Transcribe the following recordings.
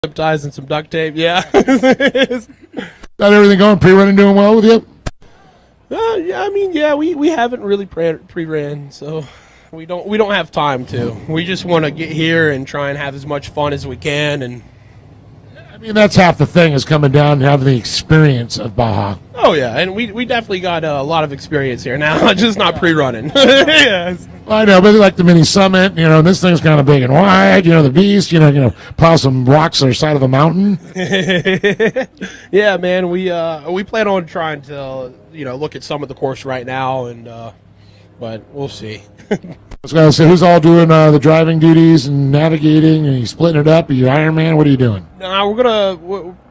zip ties and some duct tape. Yeah. Got everything going? Pre-running doing well with you? Yeah. I mean, yeah. We haven't really pre-ran, so we don't have time to. We just want to get here and try and have as much fun as we can. And I mean, that's half the thing, is coming down and having the experience of Baja. oh yeah, and we definitely got a lot of experience here now, just not pre-running. Yes. Well, I know, but like the mini summit, this thing's kind of big and wide. The beast, plow some rocks on the side of a mountain. Yeah, man. We plan on trying to look at some of the course right now, and but we'll see. I was going to say, who's all doing the driving duties and navigating? And you splitting it up? Are you Ironman? What are you doing? No,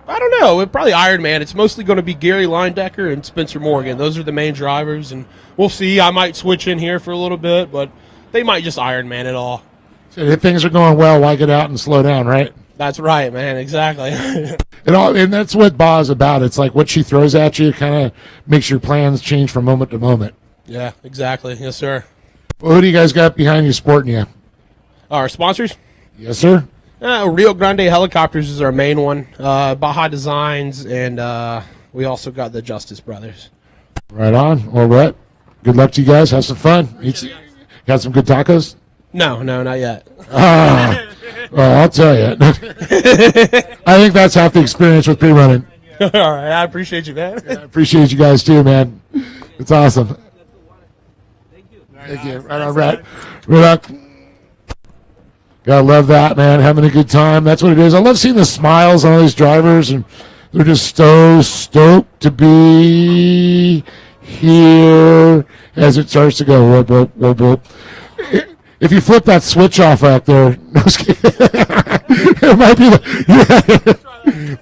I don't know. Probably Ironman. It's mostly going to be Gary Linedecker and Spencer Morgan. Those are the main drivers, and we'll see. I might switch in here for a little bit, but they might just Ironman it all. So if things are going well, why get out and slow down, right? That's right, man. Exactly. And that's what Baja's about. It's like what she throws at you kind of makes your plans change from moment to moment. Yeah, exactly. Yes, sir. Well, who do you guys got behind you supporting you? Our sponsors? Yes, sir. Rio Grande Helicopters is our main one. Baja Designs, and we also got the Justice Brothers. Right on. Well, what? Good luck to you guys. Have some fun. Got some good tacos? No, not yet. Well, I'll tell you. I think that's half the experience with pre-running. All right. I appreciate you, man. Yeah, I appreciate you guys too, man. It's awesome. Thank you. Right on, Rat. Gotta love that, man. Having a good time. That's what it is. I love seeing the smiles on all these drivers, and they're just so stoked to be here as it starts to go. Whoop, whoop, whoop, whoop. If you flip that switch off right there, no, it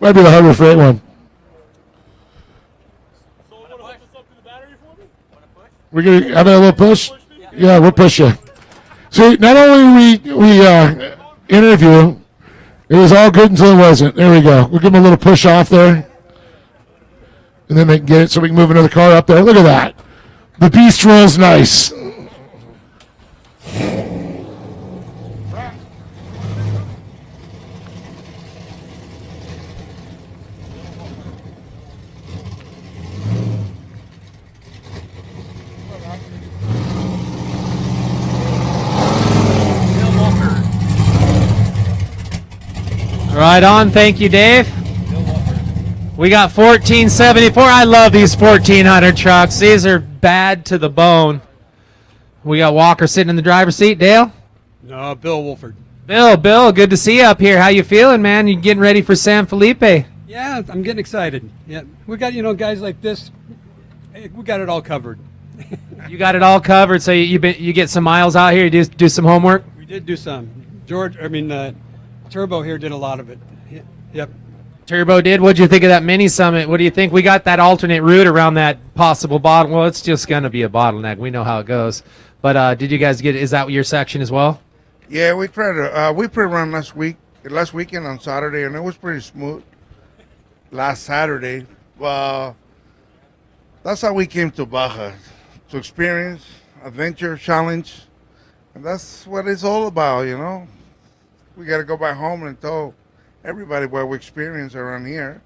might be the Harbor Freight one. We're gonna have a little push. Yeah, we'll push you. See, not only we interview, it was all good until it wasn't. There we go. We'll give them a little push off there, and then they can get it so we can move another car up there. Look at that. The beast rolls nice. Right on. Thank you, Dave. We got 1474. I love these 1400 trucks. These are bad to the bone. We got Walker sitting in the driver's seat. Dale? No, Bill Wolford. Bill, good to see you up here. How you feeling, man? You getting ready for San Felipe? Yeah, I'm getting excited. Yeah, we got, guys like this. We got it all covered. You got it all covered, so you get some miles out here. You do some homework? We did do some. Turbo here did a lot of it. Yep. Turbo did. What'd you think of that mini summit? What do you think? We got that alternate route around that possible bottom. Well, it's just going to be a bottleneck. We know how it goes. But did you guys is that your section as well? Yeah, we tried to. We pre-run last weekend on Saturday, and it was pretty smooth. Last Saturday, that's how we came to Baja, to experience, adventure, challenge, and that's what it's all about, We got to go back home and tell everybody what we experience around here.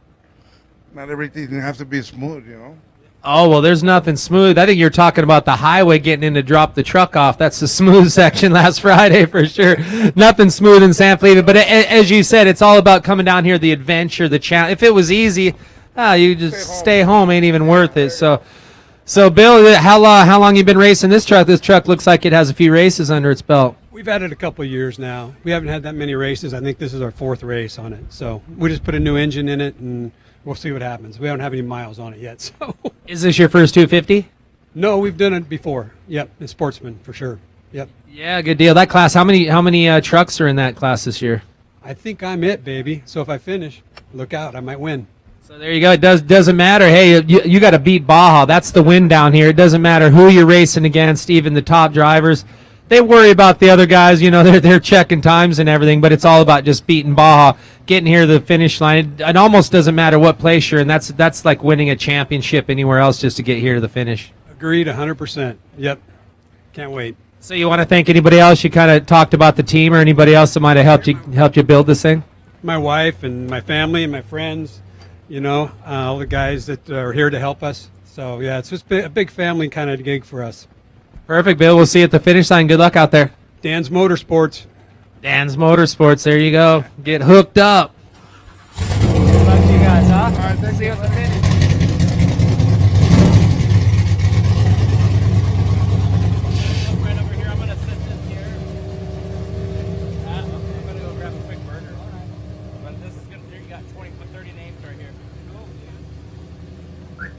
Not everything has to be smooth, Oh, well, there's nothing smooth. I think you're talking about the highway getting in to drop the truck off. That's the smooth section last Friday for sure. Nothing smooth in San Felipe. But as you said, it's all about coming down here, the adventure, the challenge. If it was easy, you just stay home. Ain't even worth it. So Bill, how long you been racing this truck? This truck looks like it has a few races under its belt. We've had it a couple of years now. We haven't had that many races. I think this is our 4th race on it. So we just put a new engine in it, and we'll see what happens. We don't have any miles on it yet. So is this your first 250? No, we've done it before. Yep, a Sportsman for sure. Yep. Yeah, good deal. That class. How many trucks are in that class this year? I think I'm it, baby. So if I finish, look out, I might win. So there you go. It doesn't matter. Hey, you got to beat Baja. That's the win down here. It doesn't matter who you're racing against, even the top drivers. They worry about the other guys, they're checking times and everything, but it's all about just beating Baja, getting here to the finish line. It almost doesn't matter what place you're in. That's like winning a championship anywhere else just to get here to the finish. Agreed, 100%. Yep. Can't wait. So you want to thank anybody else? You kind of talked about the team or anybody else that might have helped you build this thing? my wife and my family and my friends, all the guys that are here to help us. So, yeah, it's just a big family kind of gig for us. Perfect, Bill. We'll see you at the finish line. Good luck out there. Dan's Motorsports. Dan's Motorsports. There you go. Get hooked up. Good luck to you guys, huh? All right, thanks. See you at the finish. Right over here. I'm going to sit this here. I'm going to go grab a quick burger. All right. But this is going to, you got 30 names right here. Cool, dude.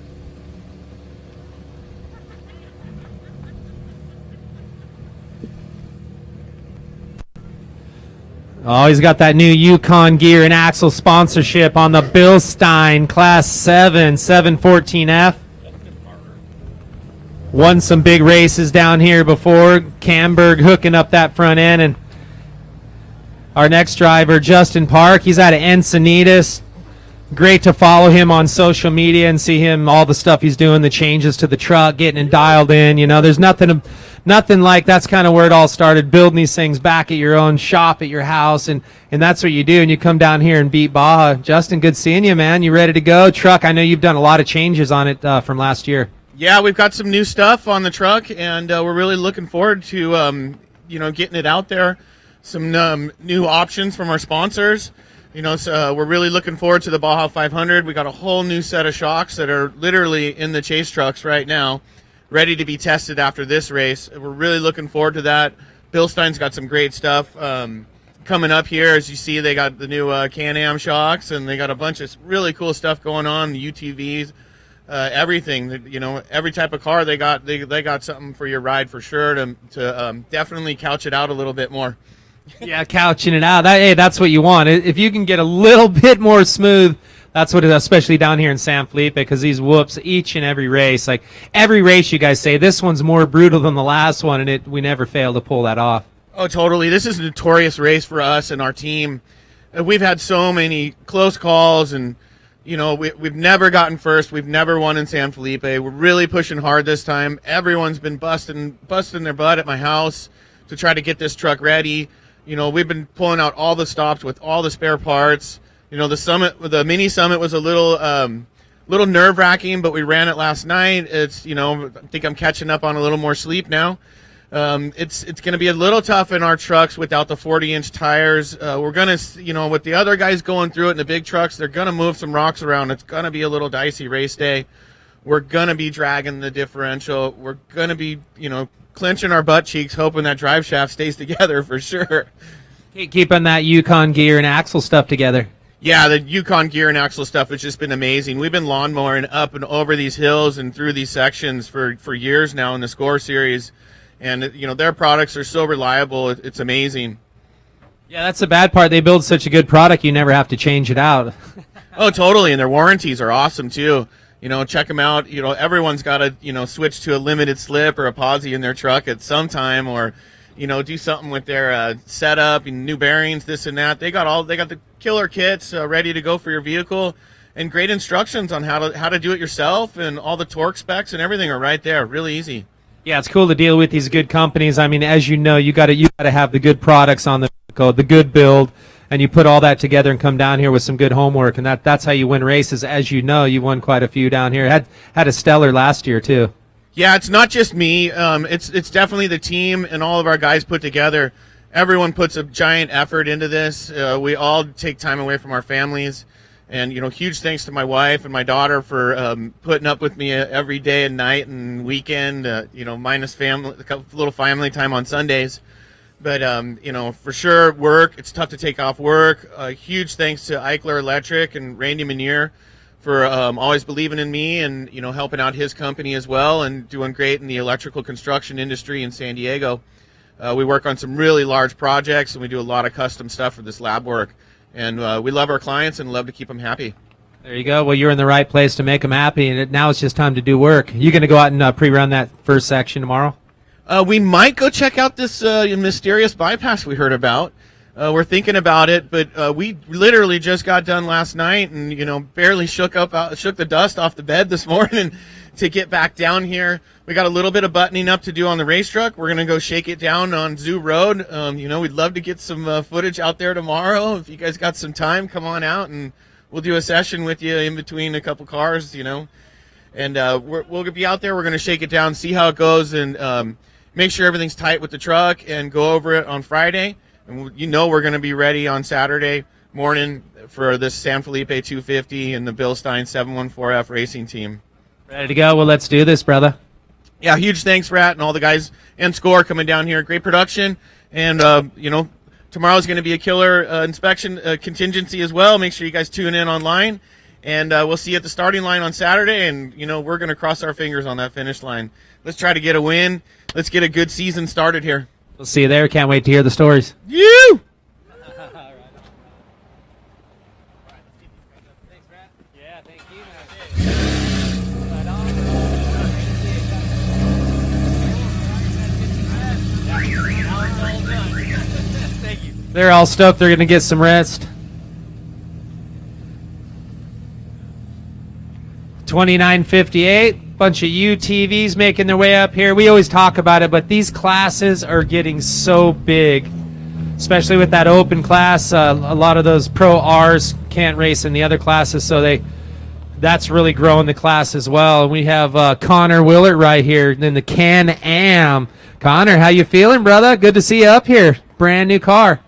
Oh, he's got that new Yukon gear and axle sponsorship on the Bilstein Class 7 714F. Won some big races down here before. Camberg hooking up that front end. And our next driver, Justin Park, he's out of Encinitas. Great to follow him on social media and see him, all the stuff he's doing, the changes to the truck, getting it dialed in. There's nothing like that's kind of where it all started, building these things back at your own shop, at your house, and that's what you do, and you come down here and beat Baja. Justin, good seeing you, man. You ready to go? Truck, I know you've done a lot of changes on it from last year. Yeah, we've got some new stuff on the truck, and we're really looking forward to, getting it out there. Some new options from our sponsors. So we're really looking forward to the Baja 500. We got a whole new set of shocks that are literally in the chase trucks right now, ready to be tested after this race. We're really looking forward to that. Bilstein's got some great stuff coming up here. As you see, they got the new Can-Am shocks, and they got a bunch of really cool stuff going on, the UTVs, everything. Every type of car they got something for your ride for sure to definitely couch it out a little bit more. Yeah, couching it out. That's what you want. If you can get a little bit more smooth, that's what it is, especially down here in San Felipe, because these whoops each and every race. Like every race you guys say, this one's more brutal than the last one, and we never fail to pull that off. Oh, totally. This is a notorious race for us and our team. We've had so many close calls, and we've never gotten first. We've never won in San Felipe. We're really pushing hard this time. Everyone's been busting their butt at my house to try to get this truck ready. We've been pulling out all the stops with all the spare parts. The mini summit was a little nerve-wracking, but we ran it last night. It's, I think I'm catching up on a little more sleep now. It's going to be a little tough in our trucks without the 40-inch tires. We're going to, with the other guys going through it in the big trucks, they're going to move some rocks around. It's going to be a little dicey race day. We're going to be dragging the differential. We're going to be, clenching our butt cheeks, hoping that drive shaft stays together for sure. Keeping that Yukon gear and axle stuff together. Yeah, the Yukon gear and axle stuff has just been amazing. We've been lawnmowing up and over these hills and through these sections for years now in the Score Series. And, their products are so reliable. It's amazing. Yeah, that's the bad part. They build such a good product, you never have to change it out. Oh, totally. And their warranties are awesome, too. Check them out. Everyone's got to, switch to a limited slip or a posi in their truck at some time, or, do something with their setup and new bearings, this and that. They got the killer kits ready to go for your vehicle, and great instructions on how to do it yourself, and all the torque specs and everything are right there. Really easy. Yeah, it's cool to deal with these good companies. I mean, as you know, you got to have the good products on the vehicle, the good build. And you put all that together and come down here with some good homework, and that's how you win races. As you know, you won quite a few down here. Had a stellar last year too. Yeah, it's not just me. It's definitely the team and all of our guys put together. Everyone puts a giant effort into this. We all take time away from our families, and huge thanks to my wife and my daughter for putting up with me every day and night and weekend. Minus family, a little family time on Sundays. But, for sure, work. It's tough to take off work. Huge thanks to Eichler Electric and Randy Manier for always believing in me and, helping out his company as well and doing great in the electrical construction industry in San Diego. We work on some really large projects, and we do a lot of custom stuff for this lab work. And we love our clients and love to keep them happy. There you go. Well, you're in the right place to make them happy, and now it's just time to do work. You going to go out and pre-run that first section tomorrow? We might go check out this mysterious bypass we heard about. We're thinking about it, but we literally just got done last night and, barely shook the dust off the bed this morning to get back down here. We got a little bit of buttoning up to do on the race truck. We're going to go shake it down on Zoo Road. We'd love to get some footage out there tomorrow. If you guys got some time, come on out and we'll do a session with you in between a couple cars, And we'll be out there. We're going to shake it down, see how it goes, and make sure everything's tight with the truck and go over it on Friday. And we're going to be ready on Saturday morning for this San Felipe 250 and the Bill Stein 714F racing team. Ready to go? Well, let's do this, brother. Yeah, huge thanks, Rat, and all the guys and Score coming down here. Great production. And, tomorrow's going to be a killer inspection contingency as well. Make sure you guys tune in online. And we'll see you at the starting line on Saturday. And, we're going to cross our fingers on that finish line. Let's try to get a win. Let's get a good season started here. We'll see you there. Can't wait to hear the stories. You! They're all stoked. They're going to get some rest. 29:58. Bunch of UTVs making their way up here. We always talk about it, but these classes are getting so big, especially with that open class. A lot of those Pro Rs can't race in the other classes, so that's really growing the class as well. We have Connor Willert right here in the Can-Am. Connor, how you feeling, brother? Good to see you up here. Brand new car.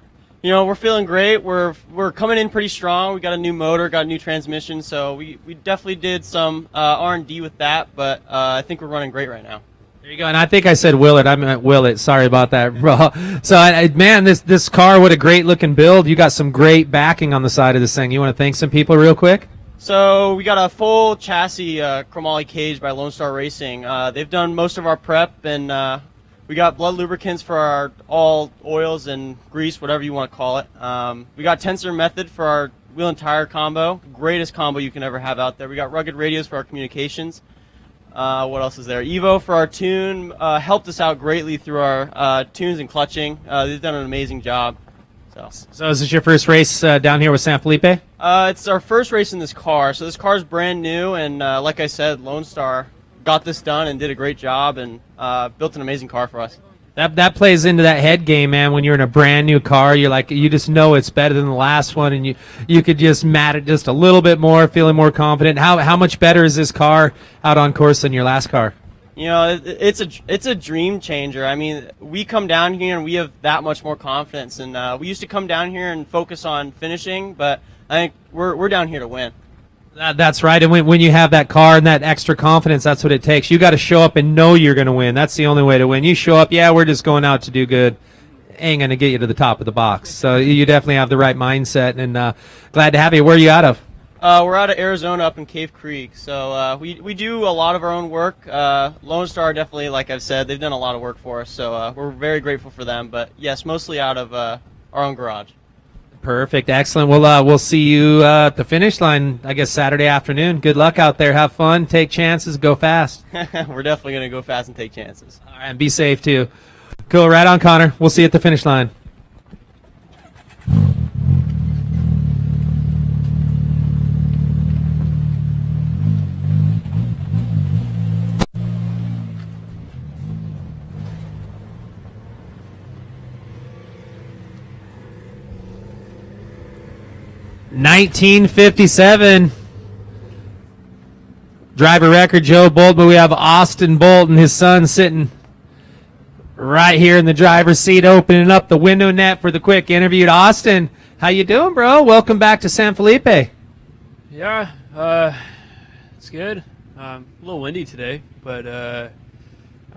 We're feeling great. We're coming in pretty strong. We got a new motor, got a new transmission, so we definitely did some R&D with that, but I think we're running great right now. There you go. And I think I said Willard. I meant Willett. Sorry about that, bro. So, man, this car, what a great looking build. You got some great backing on the side of this thing. You want to thank some people real quick? So we got a full chassis chromoly cage by Lone Star Racing. They've done most of our prep, and we got blood lubricants for our all oils and grease, whatever you want to call it. We got tensor method for our wheel and tire combo. Greatest combo you can ever have out there. We got rugged radios for our communications. What else is there? Evo for our tune. Helped us out greatly through our tunes and clutching. They've done an amazing job. So is this your first race down here with San Felipe? It's our first race in this car. So this car is brand new, and like I said, Lone Star got this done and did a great job and built an amazing car for us. That plays into that head game, man. When you're in a brand new car, you just know it's better than the last one, and you could just mat it just a little bit more, feeling more confident. How much better is this car out on course than your last car? It's a dream changer. I mean, we come down here and we have that much more confidence, and we used to come down here and focus on finishing, but I think we're down here to win. That's right, and when you have that car and that extra confidence, that's what it takes. You got to show up and know you're going to win. That's the only way to win. You show up, we're just going out to do good. Ain't going to get you to the top of the box. So you definitely have the right mindset, and glad to have you. Where are you out of? We're out of Arizona up in Cave Creek. So we do a lot of our own work. Lone Star definitely, like I've said, they've done a lot of work for us. So we're very grateful for them. But, yes, mostly out of our own garage. Perfect. Excellent. We'll see you at the finish line, I guess, Saturday afternoon. Good luck out there. Have fun. Take chances. Go fast. We're definitely going to go fast and take chances. All right, and be safe, too. Cool. Right on, Connor. We'll see you at the finish line. (1957) driver record Joe Bolt, but we have Austin Bolt and his son sitting right here in the driver's seat, opening up the window net for the quick interview. Austin, how you doing, bro? Welcome back to San Felipe. Yeah, it's good. A little windy today, but I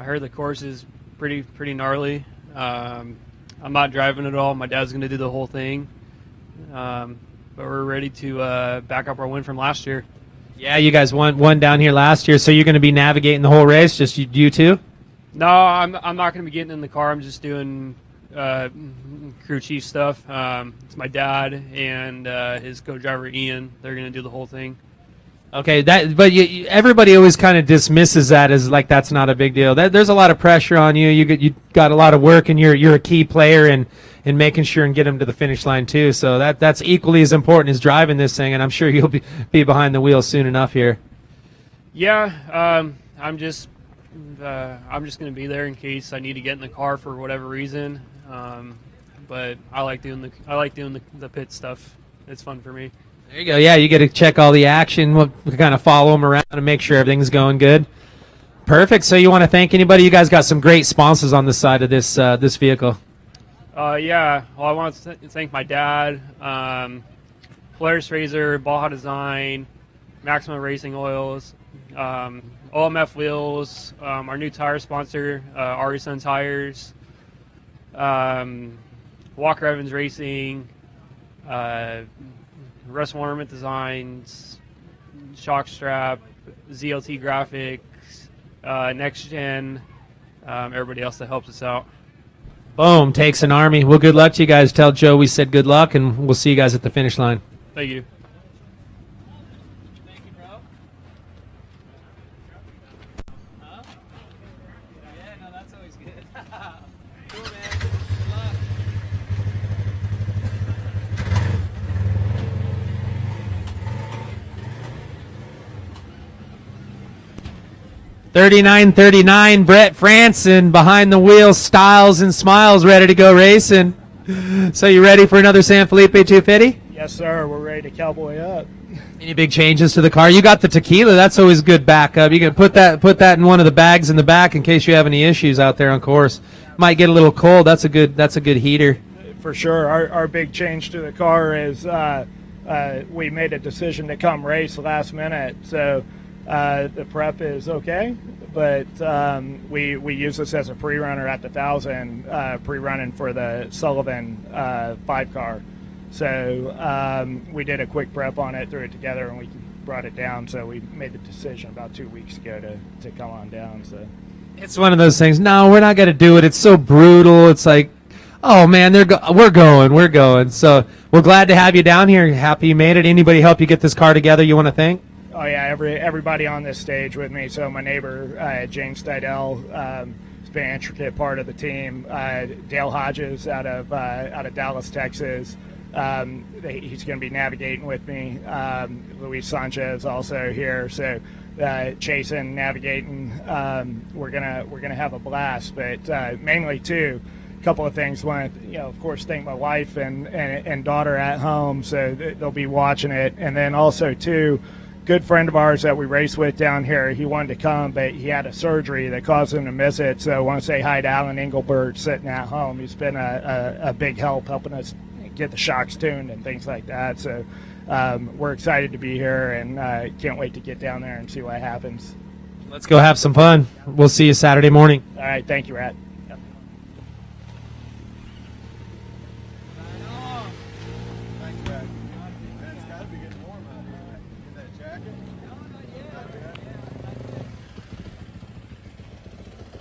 heard the course is pretty gnarly. I'm not driving at all. My dad's going to do the whole thing. But we're ready to back up our win from last year. Yeah, you guys won down here last year, so you're going to be navigating the whole race, just you two? No, I'm not going to be getting in the car. I'm just doing crew chief stuff. It's my dad and his co-driver Ian. They're going to do the whole thing. Okay, but everybody always kind of dismisses that as like that's not a big deal. There's a lot of pressure on you. You got a lot of work, and you're a key player in making sure and get them to the finish line too. So that's equally as important as driving this thing, and I'm sure you'll be behind the wheel soon enough here. Yeah, I'm just I'm just going to be there in case I need to get in the car for whatever reason. But I like doing the pit stuff. It's fun for me. There you go. Yeah, you get to check all the action. We'll kind of follow them around and make sure everything's going good. Perfect. So you want to thank anybody? You guys got some great sponsors on this side of this vehicle. Yeah. Well, I want to thank my dad, Polaris Razor, Baja Design, Maximum Racing Oils, OMF Wheels, our new tire sponsor, Artisan Tires, Walker Evans Racing, Russ Warnerman Designs, Shockstrap, ZLT Graphics, Next Gen, everybody else that helps us out. Boom, takes an army. Well, good luck to you guys. Tell Joe we said good luck, and we'll see you guys at the finish line. Thank you. Thank you, bro. Huh? Yeah, no, that's always good. Cool, man. Good luck. 39-39, Brett Franson behind the wheel, Styles and Smiles ready to go racing. So you ready for another San Felipe 250? Yes, sir. We're ready to cowboy up. Any big changes to the car? You got the tequila. That's always good backup. You can put that in one of the bags in the back in case you have any issues out there on course. Might get a little cold. That's a good heater. For sure. Our big change to the car is we made a decision to come race last minute. So the prep is okay, but we use this as a pre-runner at the 1,000, pre-running for the Sullivan 5 car. So we did a quick prep on it, threw it together, and we brought it down. So we made the decision about 2 weeks ago to come on down. So it's one of those things. No, we're not going to do it. It's so brutal. It's like, oh man, we're going. So we're glad to have you down here. Happy you made it. Anybody help you get this car together you want to thank? Oh yeah, everybody on this stage with me. So my neighbor James Stidell has been an intricate part of the team. Dale Hodges out of Dallas, Texas. He's going to be navigating with me. Luis Sanchez also here. So chasing, navigating. We're gonna have a blast. But mainly too, a couple of things. One, of course, thank my wife and daughter at home. So they'll be watching it. And then also too, good friend of ours that we race with down here. He wanted to come, but he had a surgery that caused him to miss it. So I want to say hi to Alan Engelbert sitting at home. He's been a big help helping us get the shocks tuned and things like that. So we're excited to be here and can't wait to get down there and see what happens. Let's go have some fun. We'll see you Saturday morning. All right. Thank you, Rat. Yep.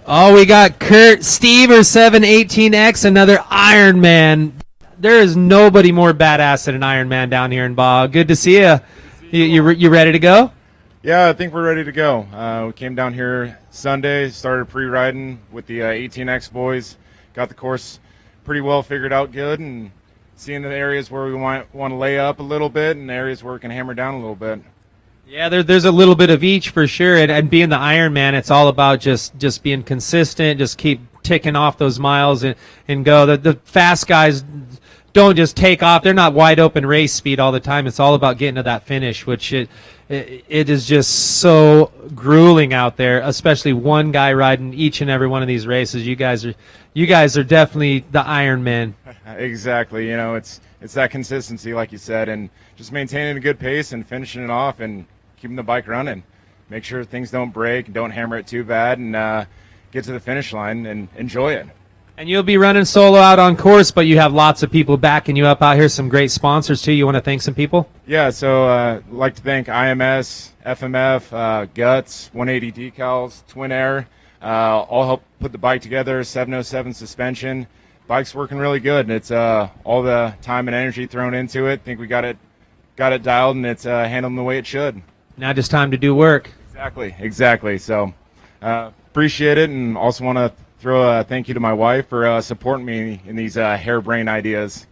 Oh, we got Kurt Stever 718X, another Iron Man. There is nobody more badass than an Iron Man down here in Baja. Good to see you. You ready to go? Yeah, I think we're ready to go. We came down here Sunday, started pre-riding with the 18X boys, got the course pretty well figured out good, and seeing the areas where we want to lay up a little bit and areas where we can hammer down a little bit. Yeah, there's a little bit of each for sure, and being the Iron Man, it's all about just being consistent, just keep ticking off those miles and go. The fast guys don't just take off. They're not wide open race speed all the time. It's all about getting to that finish, which it is just so grueling out there, especially one guy riding each and every one of these races. You guys are definitely the Iron Man. Exactly. It's that consistency, like you said, and just maintaining a good pace and finishing it off and keeping the bike running. Make sure things don't break, don't hammer it too bad, and get to the finish line and enjoy it. And you'll be running solo out on course, but you have lots of people backing you up out here, some great sponsors too. You want to thank some people? Yeah, so I'd like to thank IMS, FMF, Guts, 180 Decals, Twin Air, all help put the bike together, 707 suspension. Bike's working really good, and it's all the time and energy thrown into it. I think we got it dialed, and it's handling the way it should. Now just time to do work. Exactly. So appreciate it, and also want to throw a thank you to my wife for supporting me in these harebrained ideas.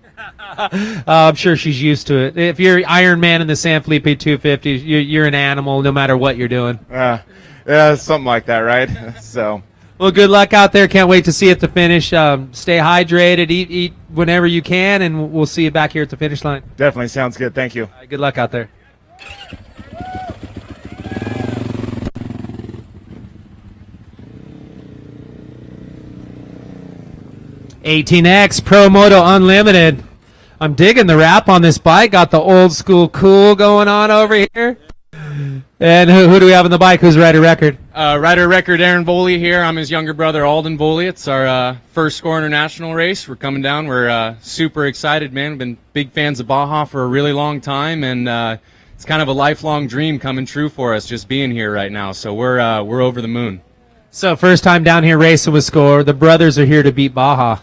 I'm sure she's used to it. If you're Iron Man in the San Felipe 250, you're an animal no matter what you're doing. Yeah, something like that, right? So. Well, good luck out there. Can't wait to see you at the finish. Stay hydrated, eat whenever you can, and we'll see you back here at the finish line. Definitely sounds good. Thank you. All right, good luck out there. $18X Pro Moto Unlimited. I'm digging the wrap on this bike. Got the old school cool going on over here. And who do we have on the bike? Who's rider record? Rider record Aaron Boley here. I'm his younger brother Alden Boley. It's our first Score International race. We're coming down. We're super excited, man. We've been big fans of Baja for a really long time, and it's kind of a lifelong dream coming true for us just being here right now. So we're over the moon. So first time down here racing with Score. The brothers are here to beat Baja.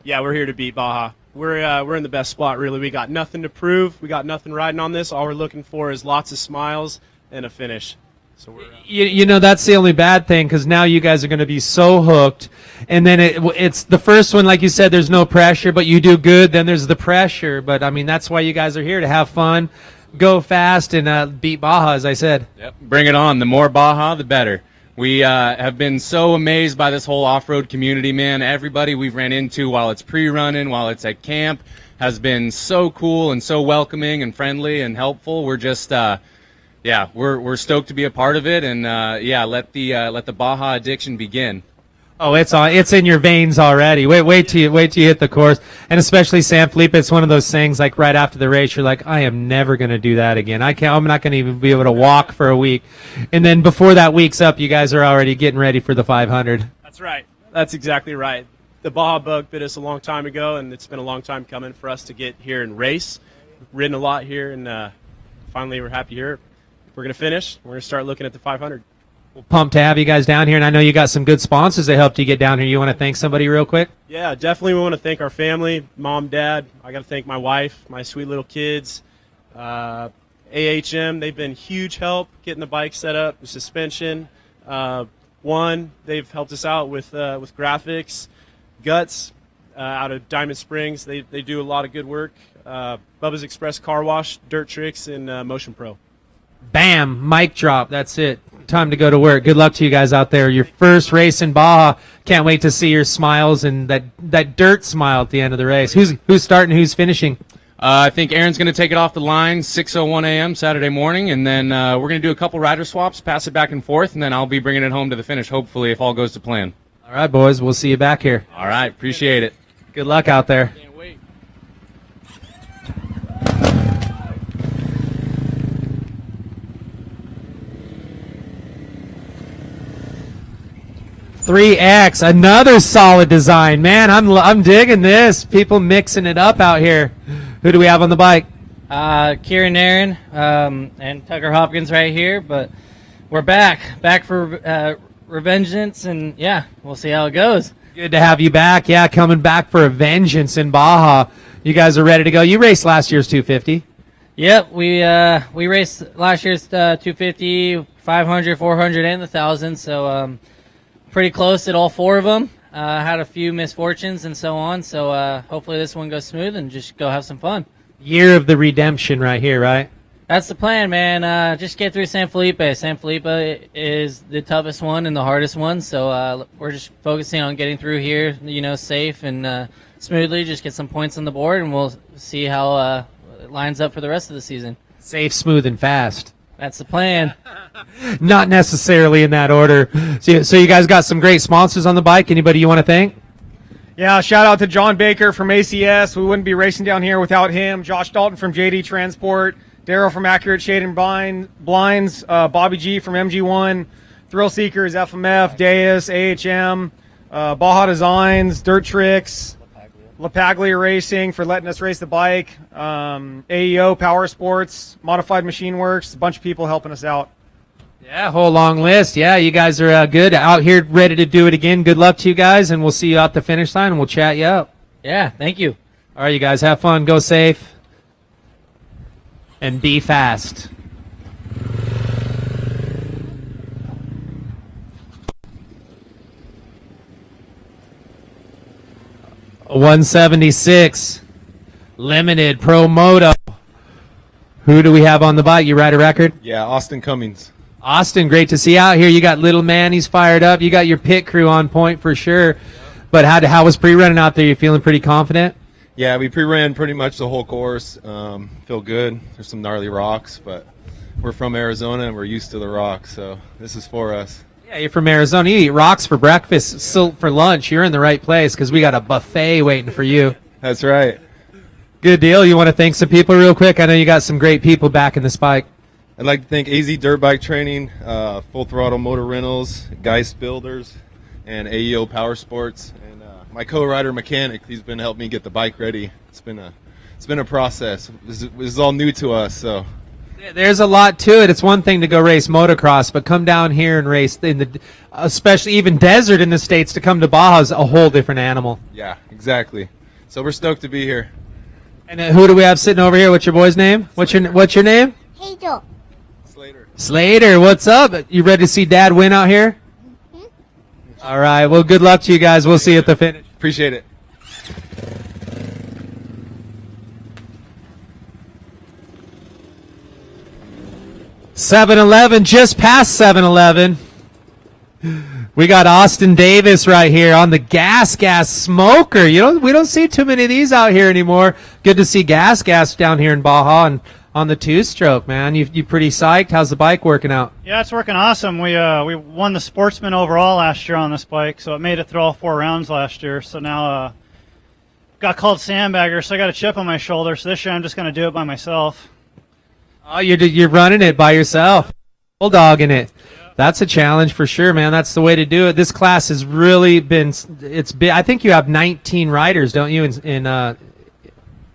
Yeah, we're here to beat Baja. We're in the best spot, really. We got nothing to prove. We got nothing riding on this. All we're looking for is lots of smiles and a finish. So we're you know, that's the only bad thing, because now you guys are going to be so hooked. And then it's the first one, like you said, there's no pressure, but you do good, then there's the pressure. But, I mean, that's why you guys are here, to have fun, go fast, and beat Baja, as I said. Yep. Bring it on. The more Baja, the better. We have been so amazed by this whole off-road community, man. Everybody we've ran into while it's pre-running, while it's at camp, has been so cool and so welcoming and friendly and helpful. We're just, we're stoked to be a part of it, and let the Baja addiction begin. Oh, it's in your veins already. Wait till you hit the course, and especially San Felipe. It's one of those things, like right after the race, you're like, I am never going to do that again. I'm not going to even be able to walk for a week, and then before that week's up, you guys are already getting ready for the 500. That's right. That's exactly right. The Baja bug bit us a long time ago, and it's been a long time coming for us to get here and race. We've ridden a lot here, and finally we're happy here. We're going to finish. We're going to start looking at the 500. Pumped to have you guys down here, and I know you got some good sponsors that helped you get down here. You want to thank somebody real quick? Yeah, definitely. We want to thank our family, mom, dad. I got to thank my wife, my sweet little kids. AHM, they've been huge help getting the bike set up, the suspension. They've helped us out with graphics. Guts out of Diamond Springs, they do a lot of good work. Bubba's Express Car Wash, Dirt Tricks, and Motion Pro. Bam, mic drop. That's it. Time to go to work. Good luck to you guys out there. Your first race in Baja. Can't wait to see your smiles and that dirt smile at the end of the race. Who's starting? Who's finishing? I think Aaron's going to take it off the line 6:01 a.m. Saturday morning, and then we're going to do a couple rider swaps, pass it back and forth, and then I'll be bringing it home to the finish, hopefully, if all goes to plan. All right, boys. We'll see you back here. All right. Appreciate it. Good luck out there. Can't wait. 3X, another solid design. Man, I'm digging this. People mixing it up out here. Who do we have on the bike? Kieran Aaron and Tucker Hopkins right here, but we're back for revengeance, and yeah, we'll see how it goes. Good to have you back. Yeah, coming back for a vengeance in Baja. You guys are ready to go. You raced last year's 250. Yep, we raced last year's 250, 500, 400, and the 1,000, so pretty close at all four of them. Had a few misfortunes and so on, so hopefully this one goes smooth and just go have some fun. Year of the redemption right here, right? That's the plan, man. Just get through San Felipe. San Felipe is the toughest one and the hardest one, so we're just focusing on getting through here, safe and smoothly, just get some points on the board, and we'll see how it lines up for the rest of the season. Safe, smooth, and fast. That's the plan. Not necessarily in that order. So you guys got some great sponsors on the bike. Anybody you want to thank? Yeah, shout out to John Baker from ACS. We wouldn't be racing down here without him. Josh Dalton from JD Transport. Daryl from Accurate Shade and Blinds. Bobby G from MG1. Thrill Seekers, FMF, Deus, AHM. Baja Designs, Dirt Tricks. LaPaglia Racing for letting us race the bike, AEO Power Sports, Modified Machine Works, a bunch of people helping us out. Yeah, whole long list. Yeah, you guys are good out here, ready to do it again. Good luck to you guys, and we'll see you out the finish line, and we'll chat you up. Yeah, thank you. All right, you guys, have fun, go safe, and be fast. A 176 limited pro moto. Who do we have on the bike? You ride a record? Yeah, Austin Cummings. Austin, great to see you out here. You got little man, he's fired up. You got your pit crew on point for sure. But how was pre-running out there? You feeling pretty confident? Yeah, we pre-ran pretty much the whole course. Feel good. There's some gnarly rocks, but we're from Arizona and we're used to the rocks, so this is for us. Yeah, you're from Arizona. You eat rocks for breakfast, silt for lunch. You're in the right place because we got a buffet waiting for you. That's right. Good deal. You want to thank some people real quick? I know you got some great people backing this bike. I'd like to thank AZ Dirt Bike Training, Full Throttle Motor Rentals, Geist Builders, and AEO Power Sports, and my co-rider mechanic. He's been helping me get the bike ready. It's been a process. This is all new to us, so. There's a lot to it. It's one thing to go race motocross, but come down here and race in the, especially even desert in the States, to come to Baja is a whole different animal. Yeah, exactly. So we're stoked to be here. And who do we have sitting over here? What's your boy's name? What's your name? Hazel. Slater, what's up? You ready to see Dad win out here? Mm-hmm. All right. Well, good luck to you guys. We'll see you at the finish. Appreciate it. (7-11), just past 7-11. We got Austin Davis right here on the gas smoker. We don't see too many of these out here anymore. Good to see gas down here in Baja and on the two-stroke, man. You pretty psyched? How's the bike working out? Yeah, it's working awesome. We won the Sportsman overall last year on this bike, so it made it through all 4 rounds last year. So now got called sandbagger, so I got a chip on my shoulder. So this year I'm just going to do it by myself. Oh, you're running it by yourself, bulldogging it. That's a challenge for sure, man. That's the way to do it. This class has really been. I think you have 19 riders, don't you, in our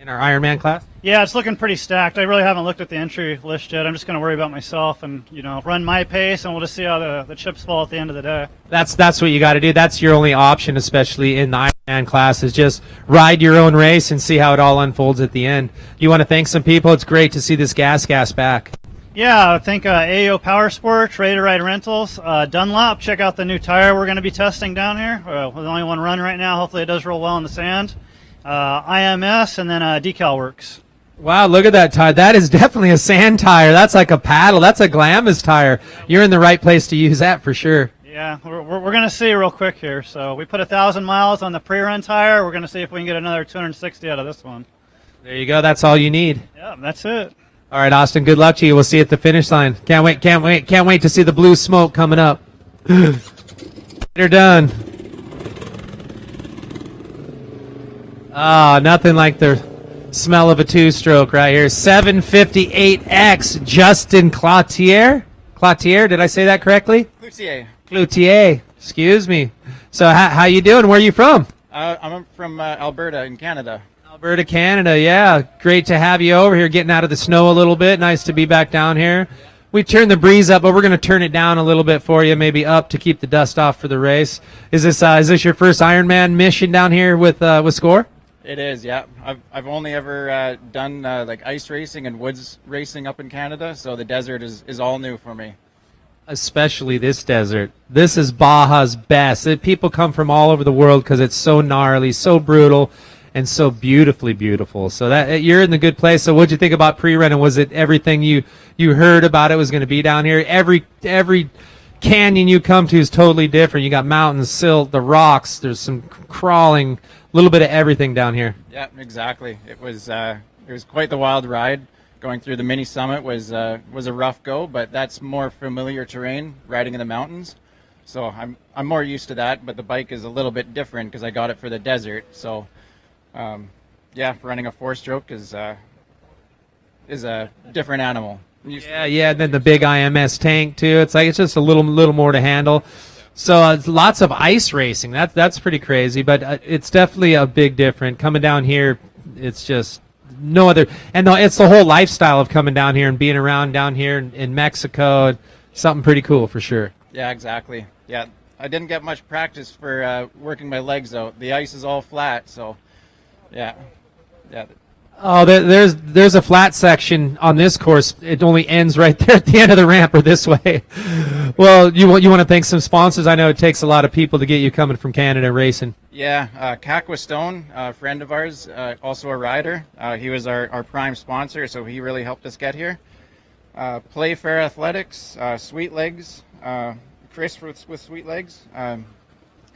Ironman class? Yeah, it's looking pretty stacked. I really haven't looked at the entry list yet. I'm just going to worry about myself and run my pace, and we'll just see how the chips fall at the end of the day. That's what you got to do. That's your only option, especially in the Ironman class, is just ride your own race and see how it all unfolds at the end. You want to thank some people? It's great to see this gas back. Yeah, I think AEO Power Sports, Ready to Ride Rentals, Dunlop. Check out the new tire we're going to be testing down here. With only one run right now. Hopefully it does real well in the sand. IMS, and then Decal Works. Wow, look at that tire. That is definitely a sand tire. That's like a paddle. That's a Glamis tire. You're in the right place to use that for sure. Yeah, we're going to see real quick here. So we put 1,000 miles on the pre-run tire. We're going to see if we can get another 260 out of this one. There you go. That's all you need. Yeah, that's it. All right, Austin, good luck to you. We'll see you at the finish line. Can't wait to see the blue smoke coming up. They're done. Ah, nothing like the smell of a two-stroke right here. 758X, Justin Cloutier. Cloutier, did I say that correctly? Cloutier. Excuse me. So how you doing? Where are you from? I'm from Alberta in Canada. Alberta, Canada, yeah. Great to have you over here, getting out of the snow a little bit. Nice to be back down here. We turned the breeze up, but we're going to turn it down a little bit for you, maybe up to keep the dust off for the race. Is this your first Ironman mission down here with Score? It is, yeah. I've only ever done like ice racing and woods racing up in Canada, so the desert is all new for me. Especially this desert. This is Baja's best. People come from all over the world because it's so gnarly, so brutal, and so beautifully beautiful. So that you're in the good place. So what'd you think about pre-run? And was it everything you heard about it was going to be down here? Every canyon you come to is totally different. You got mountains, silt, the rocks. There's some crawling, a little bit of everything down here. Yeah, exactly. It was quite the wild ride. Going through the mini summit was a rough go, but that's more familiar terrain, riding in the mountains. So I'm more used to that. But the bike is a little bit different because I got it for the desert. So yeah, running a 4-stroke is a different animal. Yeah, and then the big IMS tank too. It's just a little more to handle. So it's lots of ice racing. That's pretty crazy, but it's definitely a big difference. Coming down here, it's just no other. And it's the whole lifestyle of coming down here and being around down here in Mexico. Something pretty cool for sure. Yeah, exactly. Yeah, I didn't get much practice for working my legs out. The ice is all flat, so yeah. Oh, there's a flat section on this course. It only ends right there at the end of the ramp or this way. Well, you want to thank some sponsors. I know it takes a lot of people to get you coming from Canada racing. Yeah, Kakwa Stone, a friend of ours, also a rider. He was our prime sponsor, so he really helped us get here. Playfair Athletics, Sweet Legs, Chris with Sweet Legs,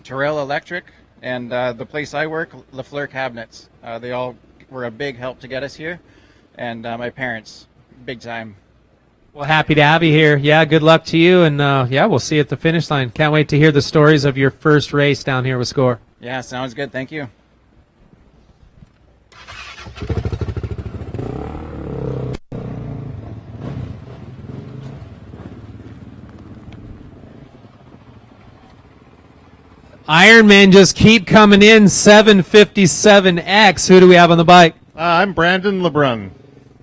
Terrell Electric, and the place I work, LaFleur Cabinets. They all were a big help to get us here, and my parents, big time. Well, happy to have you here. Yeah, good luck to you, and yeah, we'll see you at the finish line. Can't wait to hear the stories of your first race down here with Score. Yeah, sounds good. Thank you. Ironman just keep coming in, 757X. Who do we have on the bike? I'm Brandon LeBrun.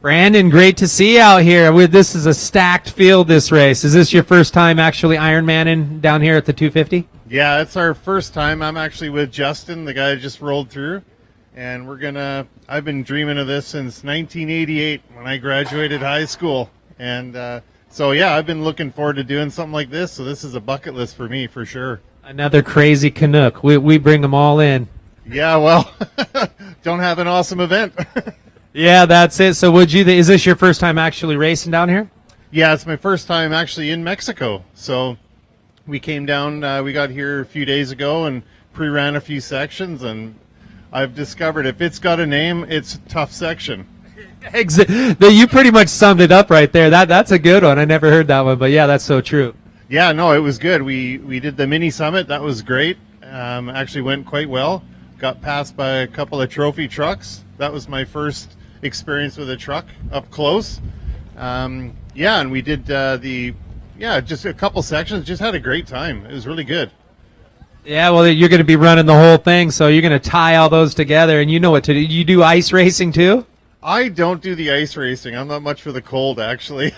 Brandon, great to see you out here. This is a stacked field, this race. Is this your first time actually Ironmanning down here at the 250? Yeah, it's our first time. I'm actually with Justin, the guy that just rolled through. And I've been dreaming of this since 1988 when I graduated high school. And so, yeah, I've been looking forward to doing something like this. So this is a bucket list for me, for sure. Another crazy Canuck. We bring them all in. Yeah, well, don't have an awesome event. Yeah, that's it. So is this your first time actually racing down here? Yeah, it's my first time actually in Mexico. So we came down, we got here a few days ago and pre-ran a few sections, and I've discovered if it's got a name, it's Tough Section. You pretty much summed it up right there. That's a good one. I never heard that one, but yeah, that's so true. Yeah, no, it was good. We did the mini summit. That was great. Actually went quite well. Got passed by a couple of trophy trucks. That was my first experience with a truck up close. Yeah, and we did just a couple sections. Just had a great time. It was really good. Yeah, well, you're going to be running the whole thing, so you're going to tie all those together, and you know what to do. You do ice racing too? I don't do the ice racing. I'm not much for the cold, actually.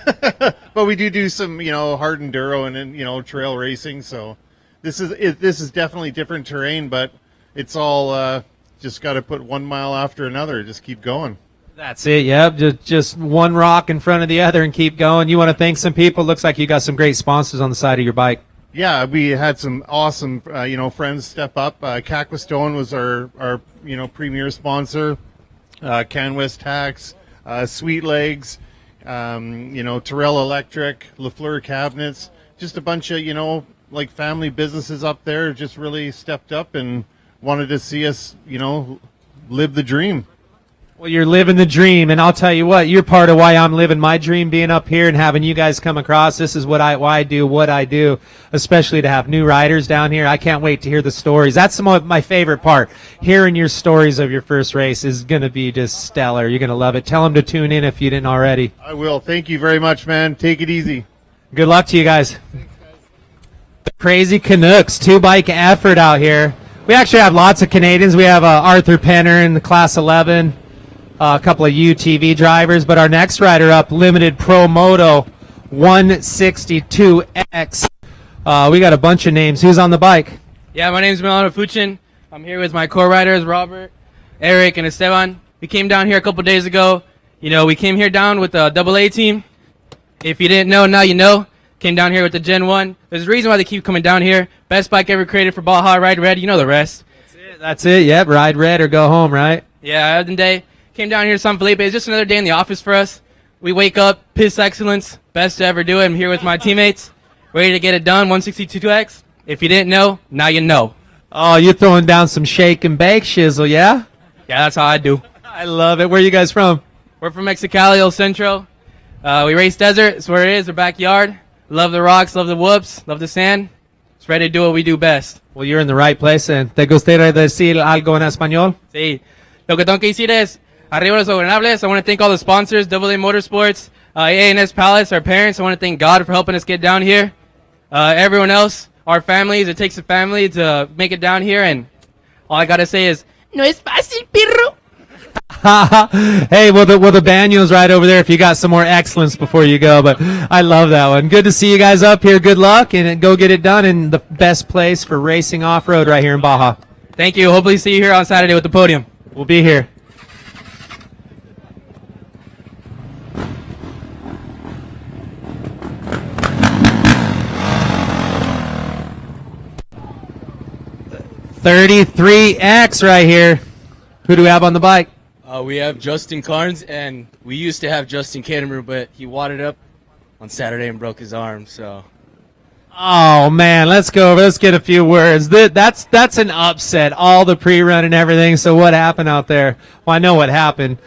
But we do some, hard enduro and then, trail racing. So this is definitely different terrain, but it's all just got to put 1 mile after another. Just keep going. That's it. Yep. Just one rock in front of the other and keep going. You want to thank some people? Looks like you got some great sponsors on the side of your bike. Yeah, we had some awesome, friends step up. Caquistone was our premier sponsor. Canwest Tax, Sweet Legs, Terrell Electric, LaFleur Cabinets, just a bunch of, family businesses up there just really stepped up and wanted to see us, live the dream. Well, you're living the dream, and I'll tell you what, you're part of why I'm living my dream, being up here and having you guys come across. This is why I do, especially to have new riders down here. I can't wait to hear the stories. That's some of my favorite part. Hearing your stories of your first race is going to be just stellar. You're going to love it. Tell them to tune in if you didn't already. I will. Thank you very much, man. Take it easy. Good luck to you guys. The Crazy Canucks, 2-bike effort out here. We actually have lots of Canadians. We have Arthur Penner in the Class 11. A couple of UTV drivers, but our next rider up, Limited Pro Moto 162X. We got a bunch of names. Who's on the bike? Yeah, my name's Milano Fuchin. I'm here with my co-riders, Robert, Eric, and Esteban. We came down here a couple days ago. We came here down with the AA team. If you didn't know, now you know. Came down here with the Gen 1. There's a reason why they keep coming down here. Best bike ever created for Baja, Ride Red. You know the rest. That's it. Yep, ride red or go home, right? Yeah, other than day. Came down here to San Felipe. It's just another day in the office for us. We wake up, piss excellence, best to ever do it. I'm here with my teammates, ready to get it done, 162X. If you didn't know, now you know. Oh, you're throwing down some shake and bake shizzle, yeah? Yeah, that's how I do. I love it. Where are you guys from? We're from Mexicali, El Centro. We race desert. It's where it is, our backyard. Love the rocks, love the whoops, love the sand. It's ready to do what we do best. Well, you're in the right place. And ¿te gustaría decir algo en español? Sí. Lo que tengo que decir es, arriba los gobernables. I want to thank all the sponsors, AA Motorsports, A&S Palace, our parents. I want to thank God for helping us get down here. Everyone else, our families. It takes a family to make it down here. And all I got to say is, no es fácil, pirro. Hey, well, the Banyos right over there if you got some more excellence before you go. But I love that one. Good to see you guys up here. Good luck, and go get it done in the best place for racing off-road right here in Baja. Thank you. Hopefully see you here on Saturday with the podium. We'll be here. $33X right here. Who do we have on the bike? We have Justin Carnes, and we used to have Justin Cademer, but he wadded up on Saturday and broke his arm. So Oh man, let's go. Let's get a few words. That's an upset. All the pre-run and everything. So what happened out there? Well, I know what happened.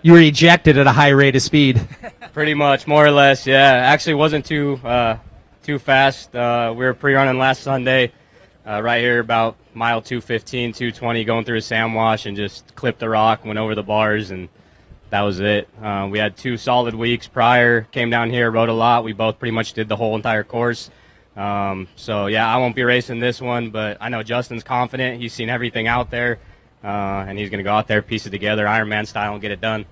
You were ejected at a high rate of speed. Pretty much, more or less, yeah. Actually, wasn't too fast. We were pre-running last Sunday, right here about mile 215, 220, going through a sand wash and just clipped the rock, went over the bars, and that was it. We had 2 solid weeks prior. Came down here, rode a lot. We both pretty much did the whole entire course. So yeah, I won't be racing this one, but I know Justin's confident. He's seen everything out there, and he's gonna go out there, piece it together, Ironman style, and get it done.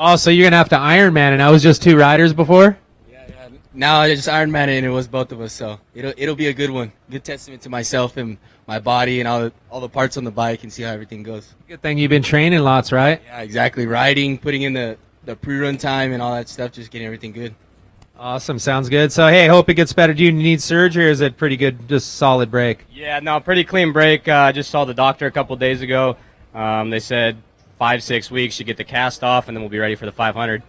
Oh, so you're gonna have to Ironman, and I was just 2 riders before. now I just Ironman it, and it was both of us. So it'll be a good one. Good testament to myself and my body and all the parts on the bike, and see how everything goes. Good thing you've been training lots, right? Yeah, exactly. Riding, putting in the pre-run time and all that stuff, just getting everything good. Awesome, sounds good. So hey, hope it gets better. Do you need surgery, or is it pretty good, just solid break? Yeah, no, pretty clean break. I just saw the doctor a couple days ago. They said 5-6 weeks, you get the cast off, and then we'll be ready for the 500.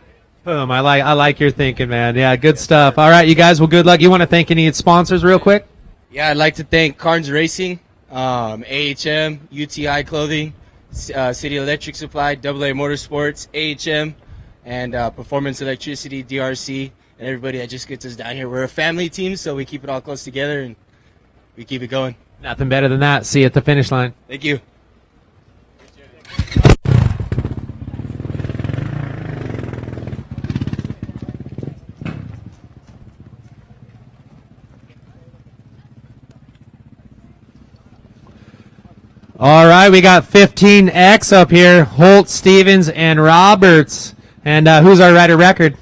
Boom, I like your thinking, man. Yeah, good stuff. All right, you guys, well, good luck. You want to thank any sponsors real quick? Yeah, I'd like to thank Carnes Racing, AHM, UTI Clothing, City Electric Supply, AA Motorsports, AHM, and Performance Electricity, DRC, and everybody that just gets us down here. We're a family team, so we keep it all close together, and we keep it going. Nothing better than that. See you at the finish line. Thank you. All right, we got 15X up here. Holt, Stevens, and Roberts. And who's our rider record?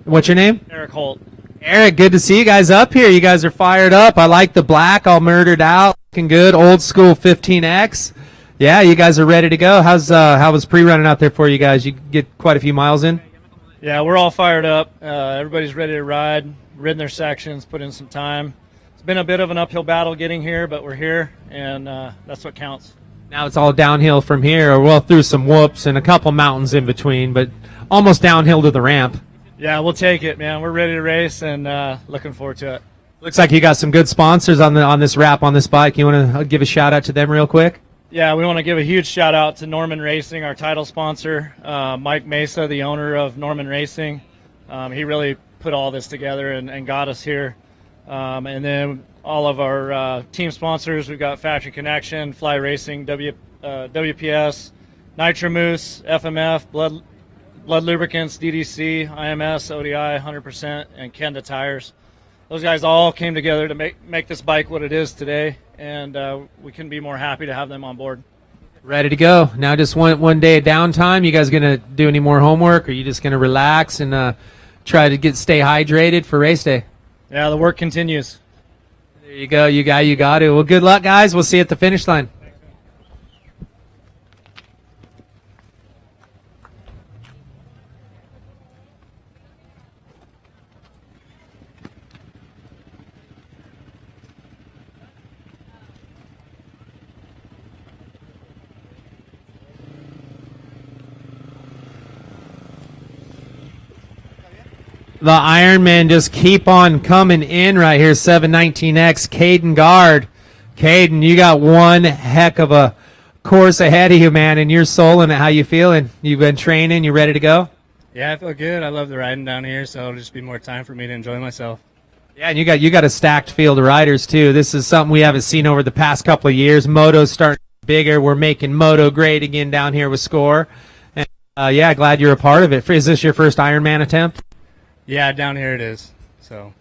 What's your name? Eric Holt. Eric, good to see you guys up here. You guys are fired up. I like the black, all murdered out. Looking good. Old school 15X. Yeah, you guys are ready to go. How was pre-running out there for you guys? You get quite a few miles in? Yeah, we're all fired up. Everybody's ready to ride, ridden their sections, put in some time. It's been a bit of an uphill battle getting here, but we're here, and that's what counts. Now it's all downhill from here, or well, through some whoops and a couple mountains in between, but almost downhill to the ramp. Yeah, we'll take it, man. We're ready to race, and looking forward to it. Looks like you got some good sponsors on this wrap on this bike. You want to give a shout out to them real quick? Yeah, we want to give a huge shout out to Norman Racing, our title sponsor. Mike Mesa, the owner of Norman Racing. He really put all this together and got us here. And then all of our team sponsors, we've got Factory Connection, Fly Racing, WPS, Nitro Moose, FMF, Blood Lubricants, DDC, IMS, ODI, 100%, and Kenda Tires. Those guys all came together to make this bike what it is today, and we couldn't be more happy to have them on board. Ready to go. Now just one day of downtime. You guys going to do any more homework, or are you just going to relax and try to stay hydrated for race day? Yeah, the work continues. There you go. You got it. Well, good luck, guys. We'll see you at the finish line. The Ironmen just keep on coming in right here. 719X, Caden Guard. Caden, you got one heck of a course ahead of you, man, and you're souling it. How you feeling? You've been training? You ready to go? Yeah, I feel good. I love the riding down here, so it'll just be more time for me to enjoy myself. Yeah, and you got a stacked field of riders, too. This is something we haven't seen over the past couple of years. Moto's starting to get bigger. We're making Moto great again down here with Score. And, yeah, glad you're a part of it. Is this your first Ironman attempt? Yeah, down here it is. So,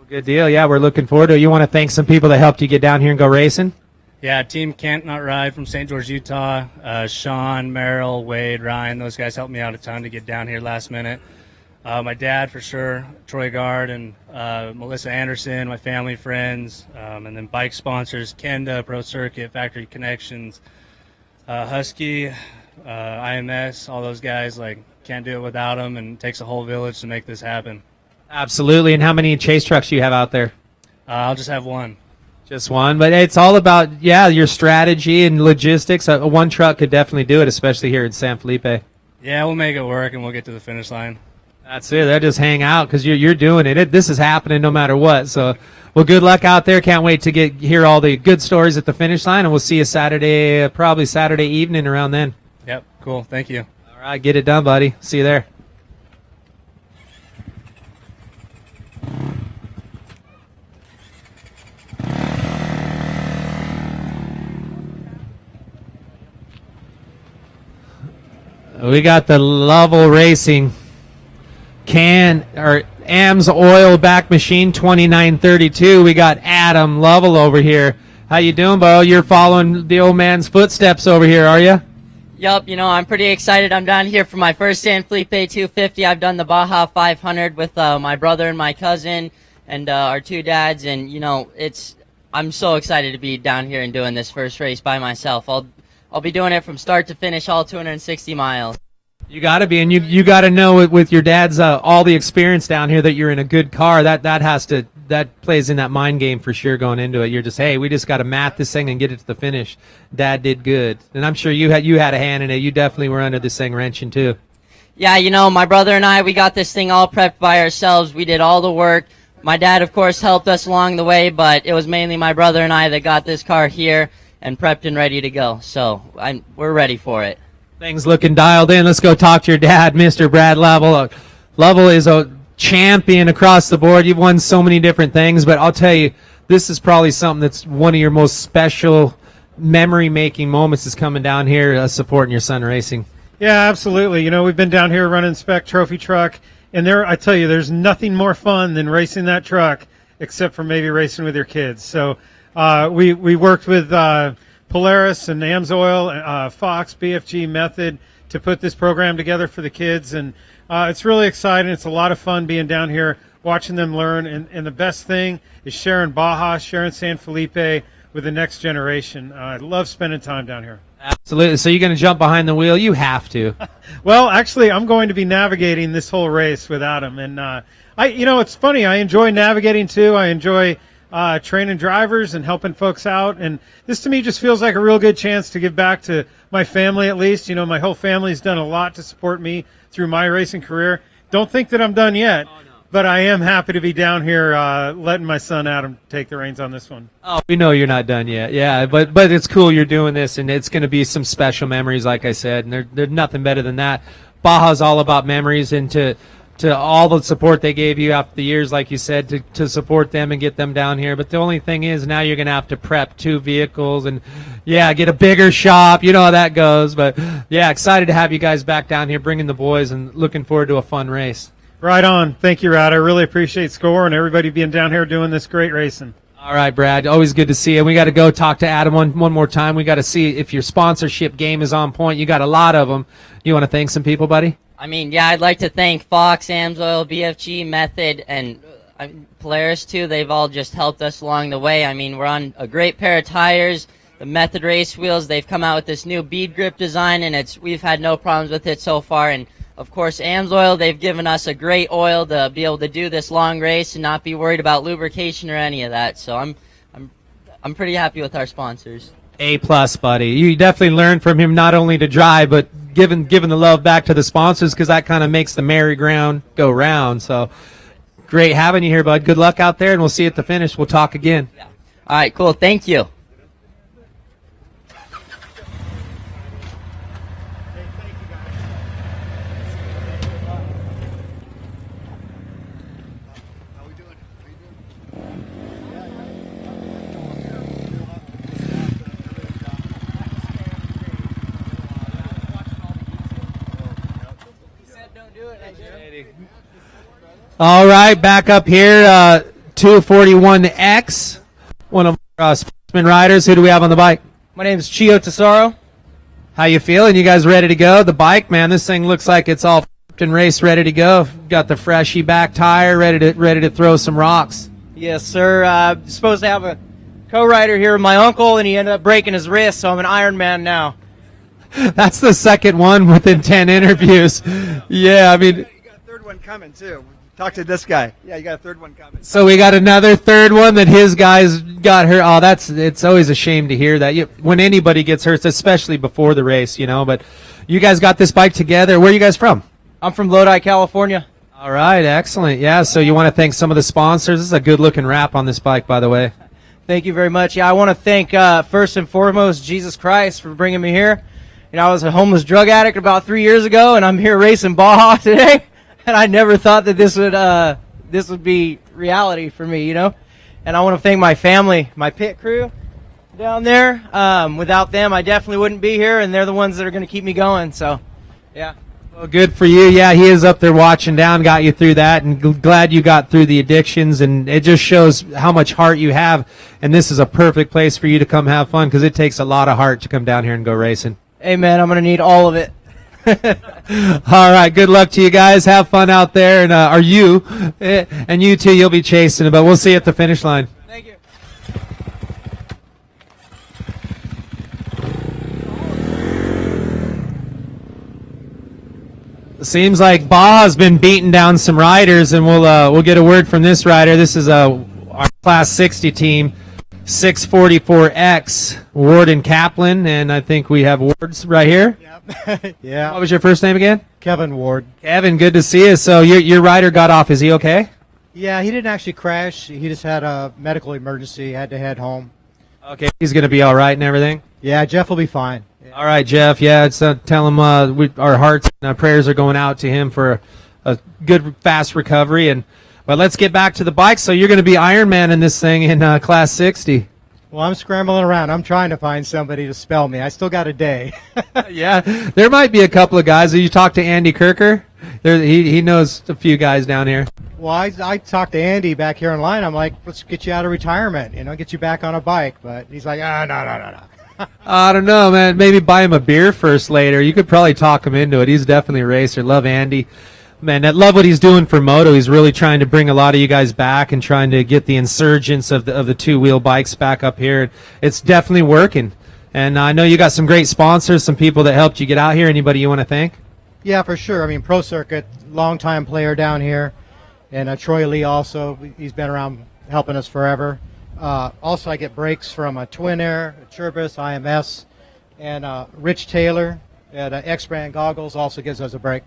good deal. Yeah, we're looking forward to it. You want to thank some people that helped you get down here and go racing? yeah, Team Can't Not Ride from St. George, Utah. Sean, Merrill, Wade, Ryan, those guys helped me out a ton to get down here last minute. My dad, for sure, Troy Guard, and Melissa Anderson, my family, friends, and then bike sponsors, Kenda, Pro Circuit, Factory Connections, Husky, IMS, all those guys, can't do it without them, and it takes a whole village to make this happen. Absolutely. And how many chase trucks do you have out there? I'll just have one. Just one, but it's all about, your strategy and logistics. One truck could definitely do it, especially here in San Felipe. Yeah, we'll make it work, and we'll get to the finish line. That's it. They'll just hang out because you're doing it. This is happening no matter what. So, well, good luck out there. Can't wait to hear all the good stories at the finish line, and we'll see you Saturday, probably Saturday evening around then. Yep, cool. Thank you. All right, get it done, buddy. See you there. We got the Lovell Racing AMS oil back machine 2932. We got Adam Lovell over here. How you doing, Bo? You're following the old man's footsteps over here, are you? Yup, I'm pretty excited. I'm down here for my first San Felipe 250. I've done the Baja 500 with my brother and my cousin and our two dads, and I'm so excited to be down here and doing this first race by myself. I'll be doing it from start to finish, all 260 miles. You got to be, and you got to know with your dad's all the experience down here that you're in a good car. That plays in that mind game for sure going into it. You're just, hey, we just got to mat this thing and get it to the finish. Dad did good, and I'm sure you had a hand in it. You definitely were under this thing wrenching too. Yeah, my brother and I, we got this thing all prepped by ourselves. We did all the work. My dad, of course, helped us along the way, but it was mainly my brother and I that got this car here and prepped and ready to go. So we're ready for it. Things looking dialed in. Let's go talk to your dad, Mr. Brad Lovell. Lovell is a champion across the board. You've won so many different things, but I'll tell you, this is probably something that's one of your most special memory-making moments is coming down here supporting your son racing. Yeah, absolutely. We've been down here running Spec Trophy Truck, and I tell you, there's nothing more fun than racing that truck, except for maybe racing with your kids. So we worked with Polaris and AMSOIL, Fox, BFG Method to put this program together for the kids, and it's really exciting. It's a lot of fun being down here, watching them learn, and the best thing is sharing Baja, sharing San Felipe with the next generation. I love spending time down here. Absolutely. So you're going to jump behind the wheel? You have to. Well, actually, I'm going to be navigating this whole race without him, and it's funny. I enjoy navigating too. I enjoy training drivers and helping folks out, and this to me just feels like a real good chance to give back to my family. At least my whole family's done a lot to support me through my racing career. Don't think that I'm done yet, but I am happy to be down here letting my son Adam take the reins on this one. Oh, we know you're not done yet. Yeah, but it's cool you're doing this, and it's going to be some special memories, like I said, and there's nothing better than that. Baja's all about memories, and to all the support they gave you after the years, like you said, to support them and get them down here. But the only thing is now you're going to have to prep 2 vehicles and, get a bigger shop. You know how that goes. But, excited to have you guys back down here bringing the boys and looking forward to a fun race. Right on. Thank you, Rad. I really appreciate SCORE and everybody being down here doing this great racing. All right, Brad. Always good to see you. We got to go talk to Adam one more time. We got to see if your sponsorship game is on point. You got a lot of them. You want to thank some people, buddy? I'd like to thank Fox, AMSOIL, BFG, Method, and Polaris, too. They've all just helped us along the way. We're on a great pair of tires. The Method race wheels, they've come out with this new bead grip design, and we've had no problems with it so far. And, of course, AMSOIL, they've given us a great oil to be able to do this long race and not be worried about lubrication or any of that. So I'm pretty happy with our sponsors. A+, buddy. You definitely learned from him not only to drive, but giving the love back to the sponsors, because that kind of makes the merry-go-round go round. So great having you here, bud. Good luck out there, and we'll see you at the finish. We'll talk again. Yeah. All right, cool. Thank you. All right, back up here, 241X, one of our sportsman riders. Who do we have on the bike? My name is Chio Tesoro. How you feeling? You guys ready to go? The bike, man, this thing looks like it's all and race ready to go. Got the freshy back tire, ready to throw some rocks. Yes, sir. Supposed to have a co-rider here with my uncle, and he ended up breaking his wrist, so I'm an Iron Man now. That's the second one within 10 interviews. Yeah, You got a third one coming, too. Talk to this guy. Yeah, you got a third one coming. So we got another third one that his guys got hurt. Oh, it's always a shame to hear that. When anybody gets hurt, especially before the race, But you guys got this bike together. Where are you guys from? I'm from Lodi, California. All right, excellent. Yeah, so you want to thank some of the sponsors. This is a good-looking wrap on this bike, by the way. Thank you very much. Yeah, I want to thank first and foremost Jesus Christ for bringing me here. You know, I was a homeless drug addict about 3 years ago, and I'm here racing Baja today. And I never thought that this would be reality for me, you know. And I want to thank my family, my pit crew down there. Without them, I definitely wouldn't be here, and they're the ones that are going to keep me going. So, yeah. Well, good for you. Yeah, he is up there watching down, got you through that, and glad you got through the addictions. And it just shows how much heart you have. And this is a perfect place for you to come have fun because it takes a lot of heart to come down here and go racing. Hey, man, I'm going to need all of it. All right, good luck to you guys. Have fun out there. And and you too, you'll be chasing it. But we'll see you at the finish line. Thank you. Seems like Baja's been beating down some riders, and we'll get a word from this rider. This is our Class 60 team, 644X, Ward and Kaplan, and I think we have Wards right here. Yep. Yeah. What was your first name again? Kevin Ward. Kevin, good to see you. So your rider got off. Is he okay? Yeah, he didn't actually crash. He just had a medical emergency, had to head home. Okay, he's going to be all right and everything? Yeah, Jeff will be fine. All right, Jeff. Yeah, tell him our hearts and prayers are going out to him for a good, fast recovery. But let's get back to the bike. So you're going to be Ironman in this thing in Class 60. Well, I'm scrambling around. I'm trying to find somebody to spell me. I still got a day. Yeah, there might be a couple of guys. You talked to Andy Kirker? He knows a few guys down here. Well, I talked to Andy back here in line. I'm like, let's get you out of retirement, get you back on a bike. But he's like, no. I don't know, man. Maybe buy him a beer first later. You could probably talk him into it. He's definitely a racer. Love Andy. Man, I love what he's doing for Moto. He's really trying to bring a lot of you guys back and trying to get the insurgents of the two-wheel bikes back up here. It's definitely working. And I know you got some great sponsors, some people that helped you get out here. Anybody you want to thank? Yeah, for sure. I mean, Pro Circuit, longtime player down here. And Troy Lee also. He's been around helping us forever. Also, I get brakes from Twin Air, Turbus, IMS, and Rich Taylor at X-Brand Goggles also gives us a break.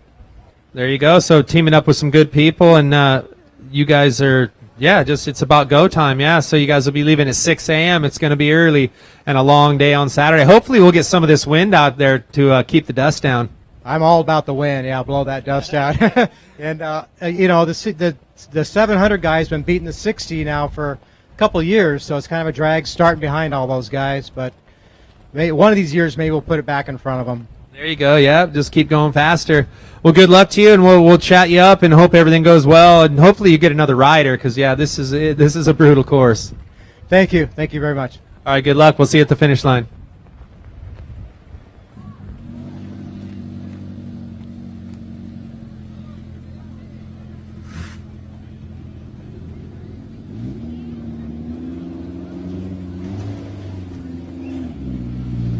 There you go. So teaming up with some good people, and you guys are, it's about go time, yeah. So you guys will be leaving at 6 a.m. It's going to be early and a long day on Saturday. Hopefully we'll get some of this wind out there to keep the dust down. I'm all about the wind, blow that dust out. And, the 700 guy's been beating the 60 now for couple years, so it's kind of a drag starting behind all those guys, but one of these years maybe we'll put it back in front of them. There you go. Yeah, just keep going faster. Well, good luck to you, and we'll chat you up and hope everything goes well, and hopefully you get another rider because this is a brutal course. Thank you very much. All right, good luck. We'll see you at the finish line.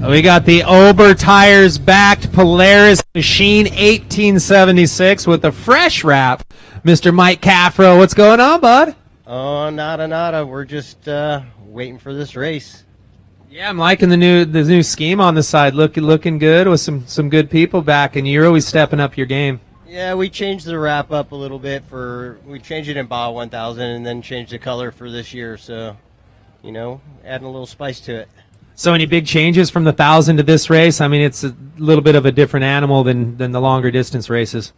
We got the Ober Tires backed Polaris Machine 1876 with a fresh wrap. Mr. Mike Caffro, what's going on, bud? Oh, nada. We're just waiting for this race. Yeah, I'm liking the new scheme on the side. Looking good with some good people back, and you're always stepping up your game. Yeah, we changed the wrap up a little bit we changed it in Baja 1000 and then changed the color for this year. So, adding a little spice to it. So any big changes from the 1,000 to this race? I mean, it's a little bit of a different animal than the longer distance races.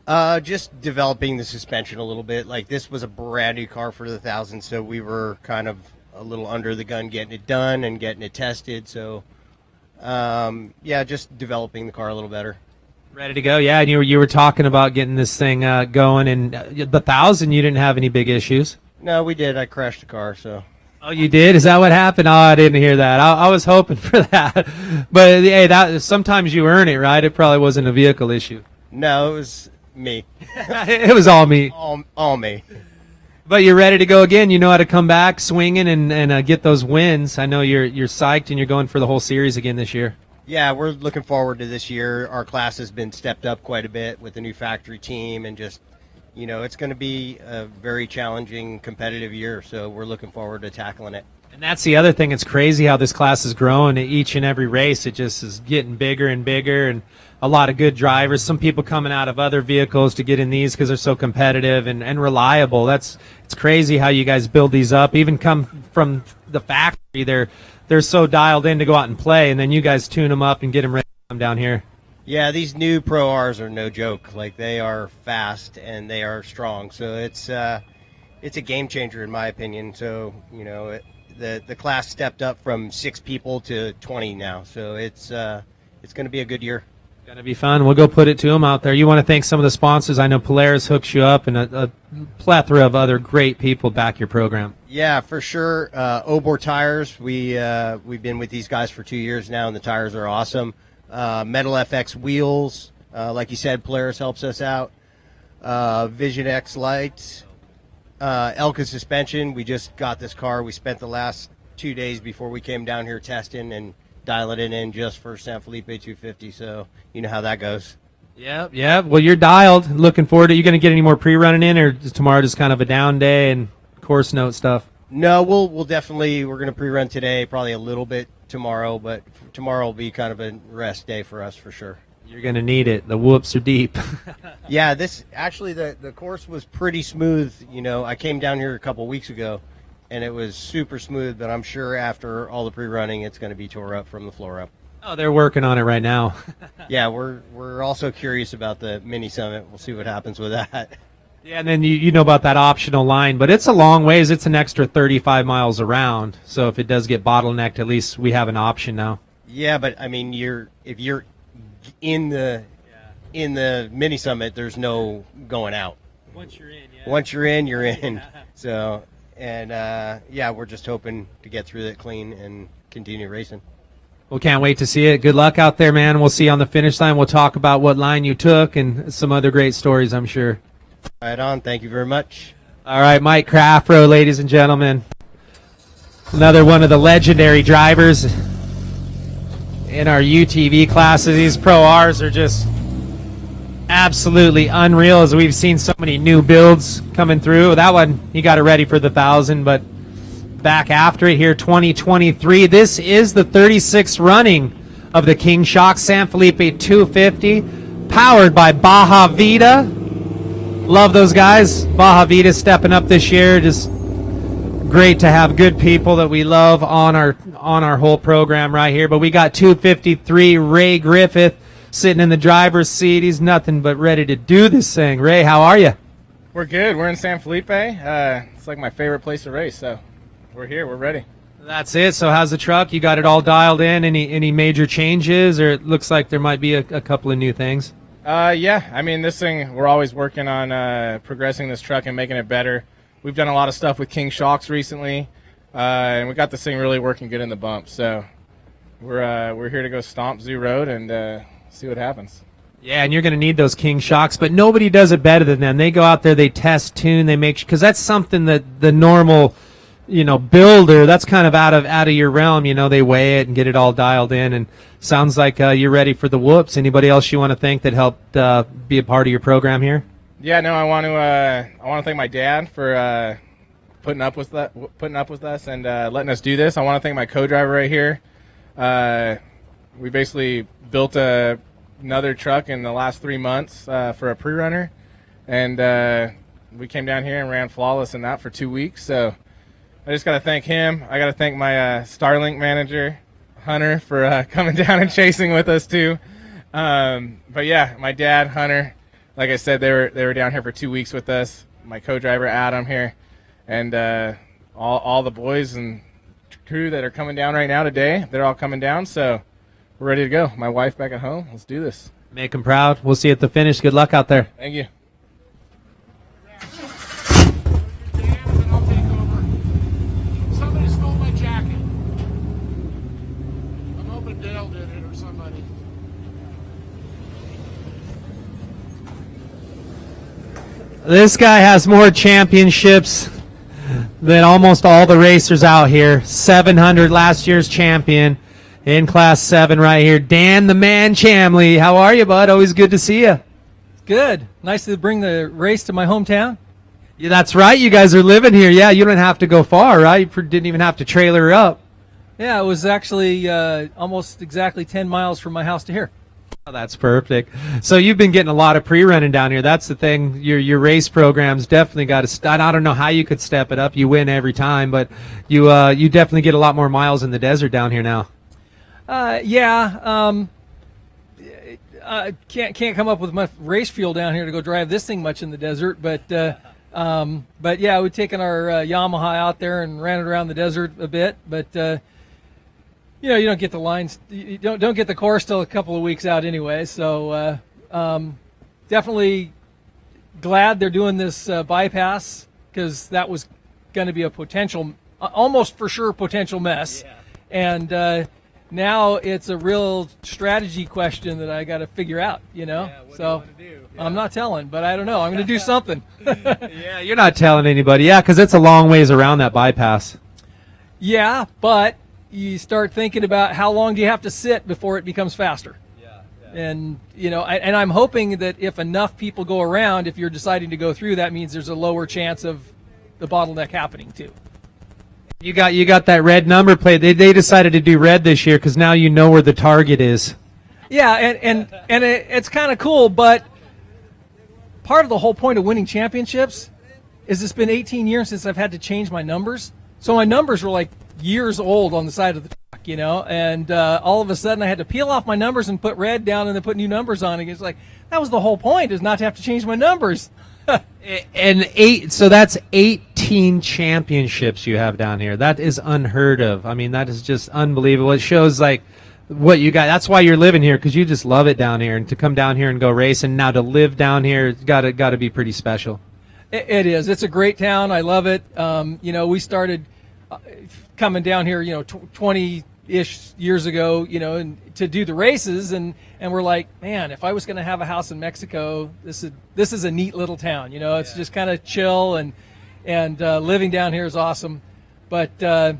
Just developing the suspension a little bit. Like, this was a brand new car for the 1,000, so we were kind of a little under the gun getting it done and getting it tested. So, just developing the car a little better. Ready to go, yeah. And you were talking about getting this thing going, and the 1,000 you didn't have any big issues. No, we did. I crashed the car, so. Oh, you did? Is that what happened? Oh, I didn't hear that. I was hoping for that. But, hey, that sometimes you earn it, right? It probably wasn't a vehicle issue. No, it was me. It was all me. All me. But you're ready to go again. You know how to come back swinging and get those wins. I know you're psyched and you're going for the whole series again this year. Yeah, we're looking forward to this year. Our class has been stepped up quite a bit with the new factory team and just – it's going to be a very challenging, competitive year, so we're looking forward to tackling it. And that's the other thing. It's crazy how this class is growing. Each and every race, it just is getting bigger and bigger, and a lot of good drivers. Some people coming out of other vehicles to get in these because they're so competitive and reliable. It's crazy how you guys build these up. Even come from the factory, they're so dialed in to go out and play, and then you guys tune them up and get them ready to come down here. Yeah, these new Pro Rs are no joke. Like, they are fast and they are strong. So it's a game changer in my opinion. So, you know, the class stepped up from 6 people to 20 now. So it's going to be a good year. Going to be fun. We'll go put it to them out there. You want to thank some of the sponsors. I know Polaris hooks you up, and a plethora of other great people back your program. Yeah, for sure. Obor Tires, we've been with these guys for 2 years now, and the tires are awesome. Metal FX Wheels, like you said, Polaris helps us out. Vision X Lights, Elka Suspension. We just got this car. We spent the last 2 days before we came down here testing and dialing it in just for San Felipe 250, so you know how that goes. Yeah. Well, you're dialed. Looking forward to it. You going to get any more pre-running in, or is tomorrow just kind of a down day and course note stuff? No, we're going to pre-run today, probably a little bit tomorrow, but tomorrow will be kind of a rest day for us for sure. You're going to need it. The whoops are deep. Yeah, the course was pretty smooth. You know, I came down here a couple weeks ago, and it was super smooth, but I'm sure after all the pre-running, it's going to be tore up from the floor up. Oh, they're working on it right now. Yeah, we're also curious about the mini summit. We'll see what happens with that. Yeah, and then you know about that optional line, but it's a long ways. It's an extra 35 miles around. So if it does get bottlenecked, at least we have an option now. Yeah, but I mean, if you're in the mini summit, there's no going out. Once you're in, Once you're in, you're in. So, and yeah, we're just hoping to get through that clean and continue racing. Well, can't wait to see it. Good luck out there, man. We'll see you on the finish line. We'll talk about what line you took and some other great stories, I'm sure. Right on. Thank you very much. All right, Mike Craftro, ladies and gentlemen. Another one of the legendary drivers in our UTV classes. These Pro Rs are just absolutely unreal, as we've seen so many new builds coming through. That one, he got it ready for the 1,000, but back after it here, 2023. This is the 36th running of the King Shock San Felipe 250, powered by Baja Vida. Love those guys. Baja Vida stepping up this year. Just great to have good people that we love on our whole program right here. But we got 253 Ray Griffith sitting in the driver's seat. He's nothing but ready to do this thing. Ray, how are you? We're good. We're in San Felipe. It's like my favorite place to race, so we're here. We're ready. That's it. So how's the truck? You got it all dialed in? Any major changes, or it looks like there might be a couple of new things? Yeah. I mean, this thing, we're always working on progressing this truck and making it better. We've done a lot of stuff with King Shocks recently, and we got this thing really working good in the bumps. So we're here to go stomp Zoo Road and see what happens. Yeah, and you're going to need those King Shocks, but nobody does it better than them. They go out there, they test, tune, they make, because that's something that the normal, builder, that's kind of out of your realm. They weigh it and get it all dialed in, and sounds like you're ready for the whoops. Anybody else you want to thank that helped be a part of your program here? Yeah, no, I want to thank my dad for putting up with us and letting us do this. I want to thank my co-driver right here. We basically built another truck in the last 3 months for a pre-runner, and we came down here and ran flawless in that for 2 weeks. So I just got to thank him. I got to thank my Starlink manager, Hunter, for coming down and chasing with us too. But yeah, my dad, Hunter, like I said, they were down here for 2 weeks with us. My co-driver, Adam, here, and all the boys and crew that are coming down right now today, they're all coming down. So we're ready to go. My wife back at home. Let's do this. Make them proud. We'll see you at the finish. Good luck out there. Thank you. Somebody stole my jacket. I'm hoping Dale did it or somebody. This guy has more championships than almost all the racers out here. 700 last year's champion in Class 7 right here. Dan the Man Chamley. How are you, bud? Always good to see you. Good. Nice to bring the race to my hometown. Yeah, that's right. You guys are living here. Yeah, you don't have to go far, right? You didn't even have to trailer up. Yeah, it was actually almost exactly 10 miles from my house to here. Oh, that's perfect. So you've been getting a lot of pre-running down here. That's the thing. Your race program's definitely got to. I don't know how you could step it up. You win every time, but you definitely get a lot more miles in the desert down here now. Can't come up with enough race fuel down here to go drive this thing much in the desert, but yeah, we've taken our Yamaha out there and ran it around the desert a bit, but you don't get the lines, you don't get the course till a couple of weeks out anyway. So definitely glad they're doing this bypass, because that was going to be a potential, almost for sure potential mess, and now it's a real strategy question that I got to figure out. So I'm not telling, but I don't know. I'm going to do something. Yeah, you're not telling anybody. Yeah, because it's a long ways around that bypass. Yeah, but you start thinking about how long do you have to sit before it becomes faster. And and I'm hoping that if enough people go around, if you're deciding to go through, that means there's a lower chance of the bottleneck happening too. You got that red number plate. They decided to do red this year because now you know where the target is. Yeah, and it's kind of cool, but part of the whole point of winning championships is it's been 18 years since I've had to change my numbers. So my numbers were like years old on the side of the truck, and all of a sudden I had to peel off my numbers and put red down and then put new numbers on. And it's like, that was the whole point, is not to have to change my numbers. So that's 18 championships you have down here. That is unheard of. I mean, that is just unbelievable. It shows like what you got. That's why you're living here, because you just love it down here, and to come down here and go race, and now to live down here, it's got to be pretty special. It is. It's a great town. I love it. We started coming down here, 20-ish years ago, and to do the races, and we're like, man, if I was going to have a house in Mexico, this is a neat little town. It's just kind of chill, and living down here is awesome. But I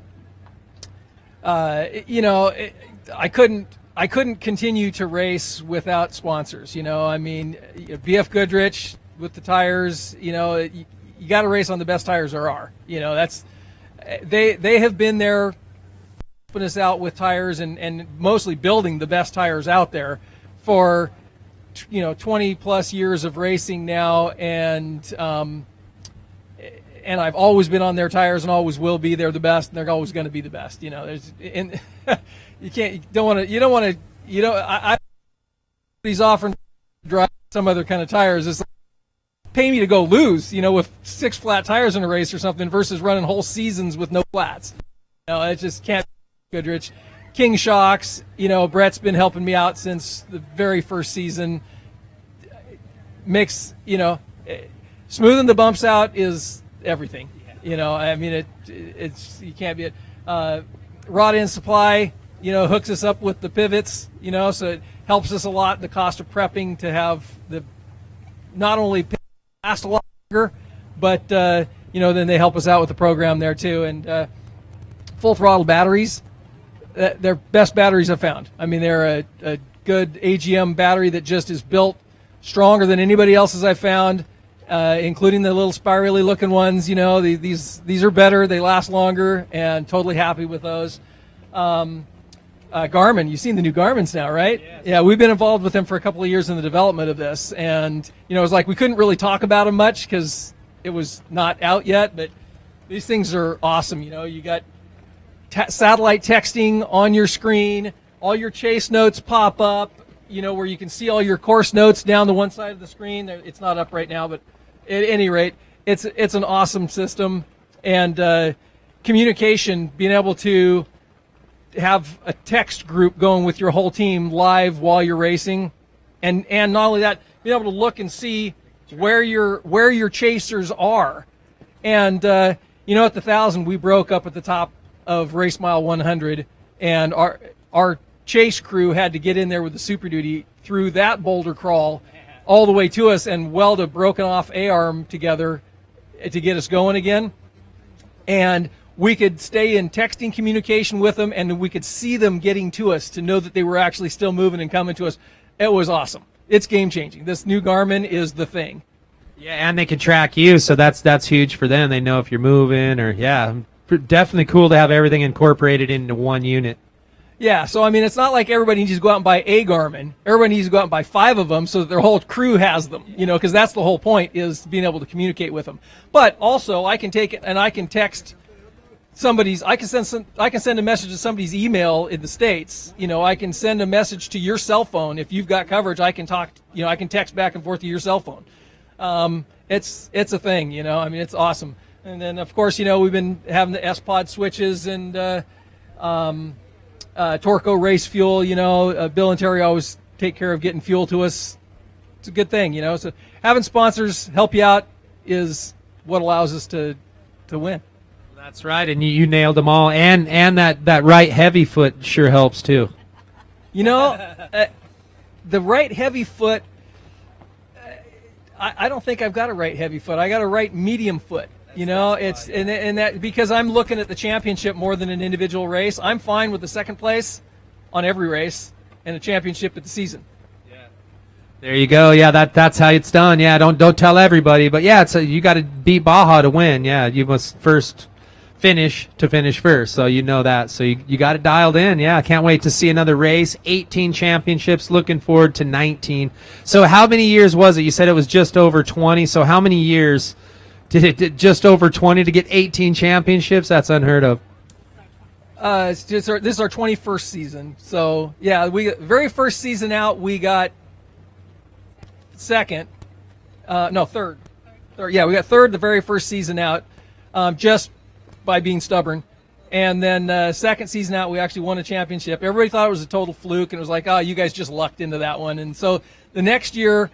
couldn't continue to race without sponsors. I mean, BF Goodrich with the tires. You got to race on the best tires there are. That's they have been there, helping us out with tires and mostly building the best tires out there for 20 plus years of racing now, and I've always been on their tires and always will be. They're the best, and they're always going to be the best. He's offering to drive some other kind of tires. It's like, pay me to go lose, with 6 flat tires in a race or something, versus running whole seasons with no flats. It just can't be Goodrich. King Shocks, Brett's been helping me out since the very first season. Smoothing the bumps out is everything. I mean, it's you can't be it. Rod End Supply, hooks us up with the pivots, so it helps us a lot. The cost of prepping to have the not only last a lot longer, but then they help us out with the program there too. And Full Throttle batteries, they're best batteries I've found. I mean, they're a good AGM battery that just is built stronger than anybody else's I've found, including the little spirally looking ones. These are better, they last longer, and totally happy with those. Garmin, you've seen the new Garmins now, right? Yes. Yeah, we've been involved with them for a couple of years in the development of this, and it was like we couldn't really talk about them much because it was not out yet, but these things are awesome. You got satellite texting on your screen, all your chase notes pop up, where you can see all your course notes down the one side of the screen. It's not up right now, but at any rate, it's an awesome system. And communication, being able to have a text group going with your whole team live while you're racing, and not only that, being able to look and see where your chasers are. And at the 1,000, we broke up at the top of race mile 100, and our chase crew had to get in there with the Super Duty through that boulder crawl all the way to us and weld a broken off A-arm together to get us going again. And we could stay in texting communication with them, and we could see them getting to us to know that they were actually still moving and coming to us. It was awesome. It's game changing. This new Garmin is the thing. Yeah, and they can track you, so that's huge for them. They know if you're moving or definitely cool to have everything incorporated into one unit. Yeah, so I mean, it's not like everybody needs to go out and buy a Garmin. Everybody needs to go out and buy 5 of them so that their whole crew has them, because that's the whole point, is being able to communicate with them. But also, I can take it and I can text somebody's, I can send a message to somebody's email in the States. I can send a message to your cell phone. If you've got coverage, I can talk, I can text back and forth to your cell phone. It's a thing, I mean, it's awesome. And then, of course, we've been having the S-Pod switches and Torco race fuel. Bill and Terry always take care of getting fuel to us. It's a good thing, So having sponsors help you out is what allows us to win. That's right, and you nailed them all, and that right heavy foot sure helps too. The right heavy foot. I don't think I've got a right heavy foot. I got a right medium foot. It's and that because I'm looking at the championship more than an individual race. I'm fine with the second place on every race and a championship at the season. There you go. Yeah, that's how it's done. Yeah, don't tell everybody, but yeah, you got to beat Baja to win. Yeah, you must first finish to finish first, so you know that. So you got it dialed in. Yeah, I can't wait to see another race. 18 championships. Looking forward to 19. So how many years was it? You said it was just over 20. So how many years did just over 20 to get 18 championships? That's unheard of. This is our 21st season. So yeah, very first season out we got third. Yeah, we got third the very first season out, just by being stubborn. And then second season out, we actually won a championship. Everybody thought it was a total fluke, and it was like, oh, you guys just lucked into that one. And so the next year,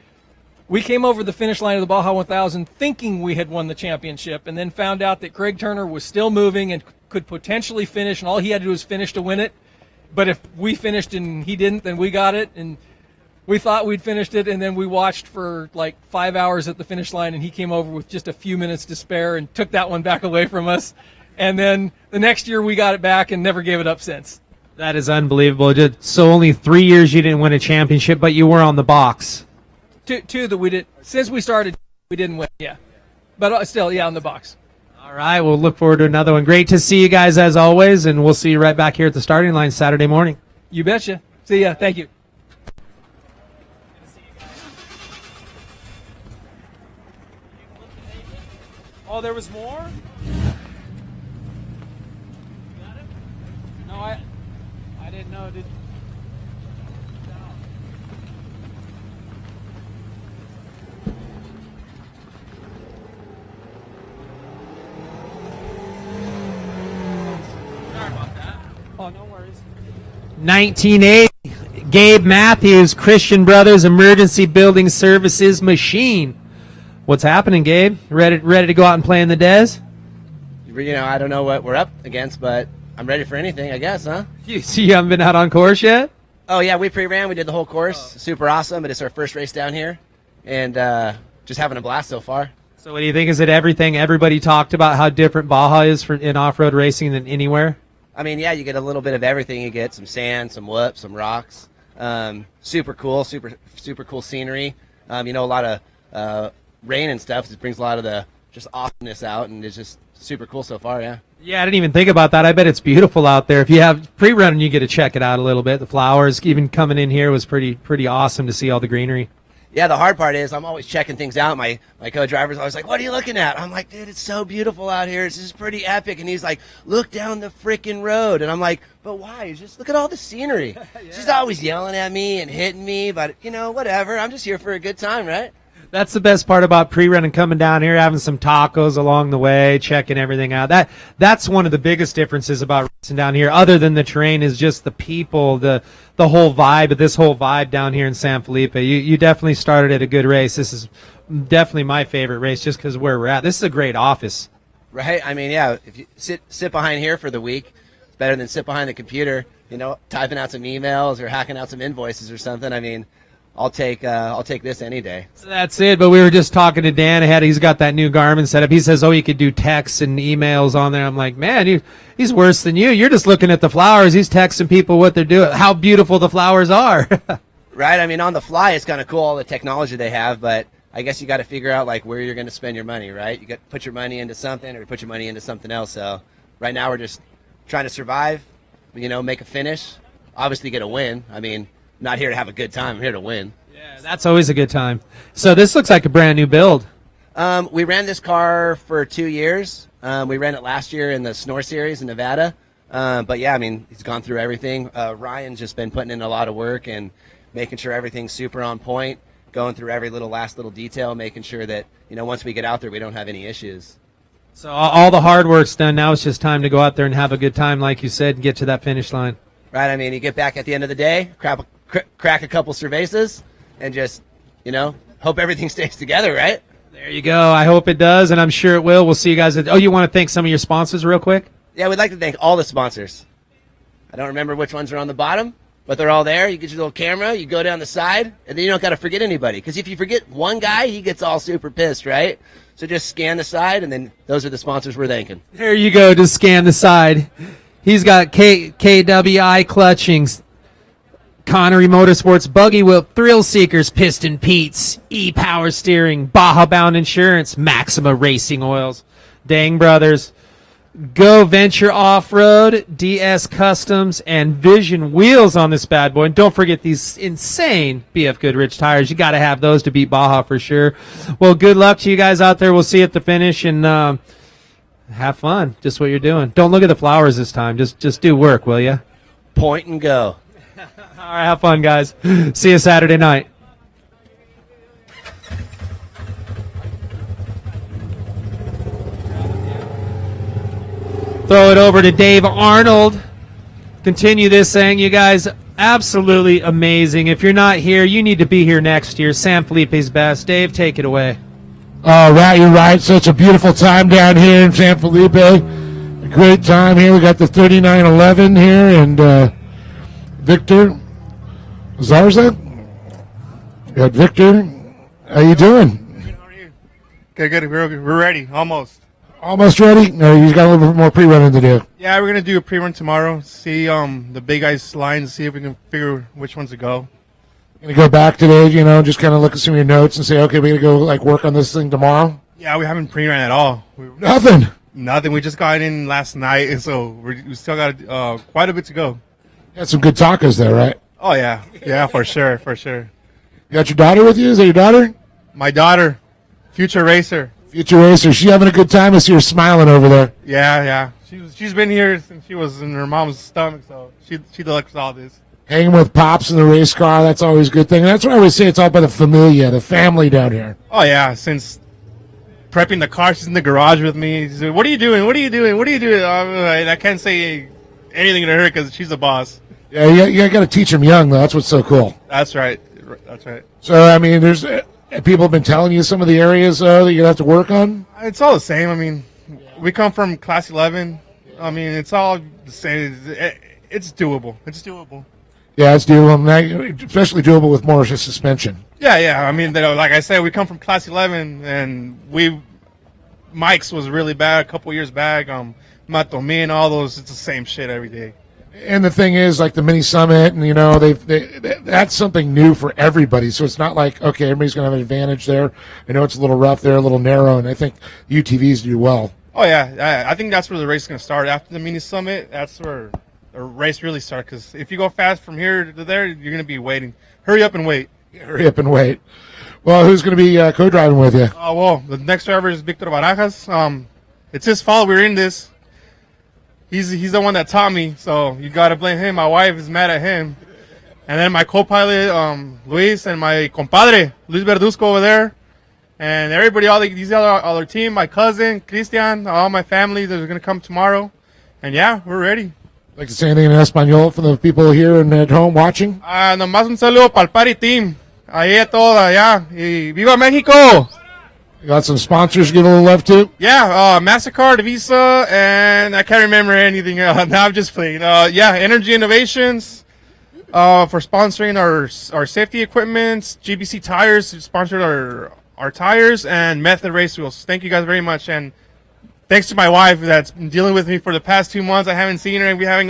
we came over the finish line of the Baja 1000 thinking we had won the championship, and then found out that Craig Turner was still moving and could potentially finish, and all he had to do was finish to win it. But if we finished and he didn't, then we got it. And we thought we'd finished it, and then we watched for like 5 hours at the finish line, and he came over with just a few minutes to spare and took that one back away from us. And then the next year we got it back and never gave it up since. That is unbelievable. So only 3 years you didn't win a championship, but you were on the box. Two that we did. Since we started, we didn't win, yeah. But still, yeah, on the box. All right, we'll look forward to another one. Great to see you guys as always, and we'll see you right back here at the starting line Saturday morning. You betcha. See ya. Thank you. Oh, there was more? No, I didn't know. Sorry about that. Oh, no worries. 1980, Gabe Matthews, Christian Brothers Emergency Building Services Machine. What's happening, Gabe? Ready to go out and play in the Des? I don't know what we're up against, but I'm ready for anything, I guess, huh? You haven't been out on course yet? Oh, yeah, we pre-ran. We did the whole course. Super awesome, but it's our first race down here, and just having a blast so far. So what do you think? Is it everything everybody talked about, how different Baja is in off-road racing than anywhere? I mean, yeah, you get a little bit of everything. You get some sand, some whoops, some rocks. Super cool, super cool scenery. A lot of rain and stuff. It brings a lot of the just awesomeness out, and it's just super cool so far, yeah. Yeah, I didn't even think about that. I bet it's beautiful out there. If you have pre-run, you get to check it out a little bit. The flowers, even coming in here, was pretty awesome to see all the greenery. Yeah, the hard part is I'm always checking things out. My co-driver's always like, what are you looking at? I'm like, dude, it's so beautiful out here. It's just pretty epic. And he's like, look down the freaking road. And I'm like, but why? Just look at all the scenery. Yeah. She's always yelling at me and hitting me, but, whatever. I'm just here for a good time, right? That's the best part about pre-running, coming down here, having some tacos along the way, checking everything out. That's one of the biggest differences about racing down here, other than the terrain, is just the people, the whole vibe, this whole vibe down here in San Felipe. You definitely started at a good race. This is definitely my favorite race just because of where we're at. This is a great office. Right? I mean, yeah, if you sit behind here for the week, it's better than sit behind the computer, typing out some emails or hacking out some invoices or something. I mean, I'll take this any day. So that's it. But we were just talking to Dan ahead. He's got that new Garmin setup. He says, you could do texts and emails on there. I'm like, man, he's worse than you. You're just looking at the flowers. He's texting people what they're doing, how beautiful the flowers are. Right. I mean, on the fly, it's kind of cool, all the technology they have. But I guess you got to figure out like where you're going to spend your money, right? You got to put your money into something or put your money into something else. So right now we're just trying to survive, make a finish, obviously get a win. I mean, I'm not here to have a good time. I'm here to win. Yeah, that's always a good time. So this looks like a brand new build. We ran this car for 2 years. We ran it last year in the Snore Series in Nevada. But yeah, I mean, he's gone through everything. Ryan's just been putting in a lot of work and making sure everything's super on point, going through every last little detail, making sure that, once we get out there, we don't have any issues. So all the hard work's done. Now it's just time to go out there and have a good time, like you said, and get to that finish line. Right. I mean, you get back at the end of the day, crack a couple cervezas, and just, hope everything stays together, right? There you go. I hope it does, and I'm sure it will. We'll see you guys. You want to thank some of your sponsors real quick? Yeah, we'd like to thank all the sponsors. I don't remember which ones are on the bottom, but they're all there. You get your little camera, you go down the side, and then you don't got to forget anybody. Because if you forget one guy, he gets all super pissed, right? So just scan the side, and then those are the sponsors we're thanking. There you go. Just scan the side. He's got KWI Clutchings, Connery Motorsports, Buggy Whip, Thrill Seekers, Piston Pete's, E-Power Steering, Baja Bound Insurance, Maxima Racing Oils, Dang Brothers, Go Venture Off-Road, DS Customs, and Vision Wheels on this bad boy. And don't forget these insane BF Goodrich tires. You got to have those to beat Baja for sure. Well, good luck to you guys out there. We'll see you at the finish, and have fun. Just what you're doing. Don't look at the flowers this time. Just do work, will you? Point and go. All right, have fun, guys. See you Saturday night. Throw it over to Dave Arnold. Continue this thing. You guys, absolutely amazing. If you're not here, you need to be here next year. San Felipe's best. Dave, take it away. All right, you're right. Such a beautiful time down here in San Felipe. A great time here. We got the 3911 here, and Victor Zarza. We got Victor. How you doing? Okay, good. We're ready. Almost ready? No, you got a little bit more pre-running to do. Yeah, we're gonna do a pre-run tomorrow. See the big ice lines. See if we can figure which ones to go. Gonna go back today, just kind of look at some of your notes and say, okay, we gotta go work on this thing tomorrow. Yeah, we haven't pre-run at all. Nothing. We just got in last night, and so we still got quite a bit to go. Got some good tacos there, right? Oh yeah, for sure. You got your daughter with you? Is that your daughter? My daughter, future racer. She having a good time? I see her smiling over there. Yeah. She's been here since she was in her mom's stomach, so she likes all this. Hanging with Pops in the race car, that's always a good thing. And that's what I always say, it's all about the familia, the family down here. Oh, yeah, since prepping the car, she's in the garage with me. She's like, what are you doing? I can't say anything to her because she's the boss. Yeah, you got to teach them young, though. That's what's so cool. That's right. So, I mean, there's people have been telling you some of the areas that you have to work on? It's all the same. I mean, we come from Class 11. I mean, it's all the same. It's doable. Yeah, it's doable, especially doable with more suspension. Yeah. I mean, like I said, we come from Class 11, and Mike's was really bad a couple years back. Matomi and all those, it's the same shit every day. And the thing is, like the mini summit, and that's something new for everybody. So it's not like, okay, everybody's going to have an advantage there. I know it's a little rough there, a little narrow, and I think UTVs do well. Oh yeah, I think that's where the race is going to start after the mini summit. That's where the race really starts. Because if you go fast from here to there, you're going to be waiting. Hurry up and wait. Well, who's going to be co-driving with you? Oh well, the next driver is Victor Barajas. It's his fault we're in this. He's the one that taught me, so you got to blame him. My wife is mad at him. And then my co-pilot, Luis, and my compadre, Luis Verduzco over there. And everybody, these other team, my cousin, Christian, all my family, they're going to come tomorrow. And yeah, we're ready. Like to say anything in Espanol for the people here and at home watching? Nomás un saludo para el party team. Ahí a todos allá. Y ¡Viva México! You got some sponsors to give a little love to? Yeah, MasterCard, Visa, and I can't remember anything else. Now I'm just playing. Energy Innovations for sponsoring our safety equipment. GBC Tires sponsored our tires, and Method Race Wheels. Thank you guys very much, and thanks to my wife that's been dealing with me for the past 2 months. I haven't seen her, and we haven't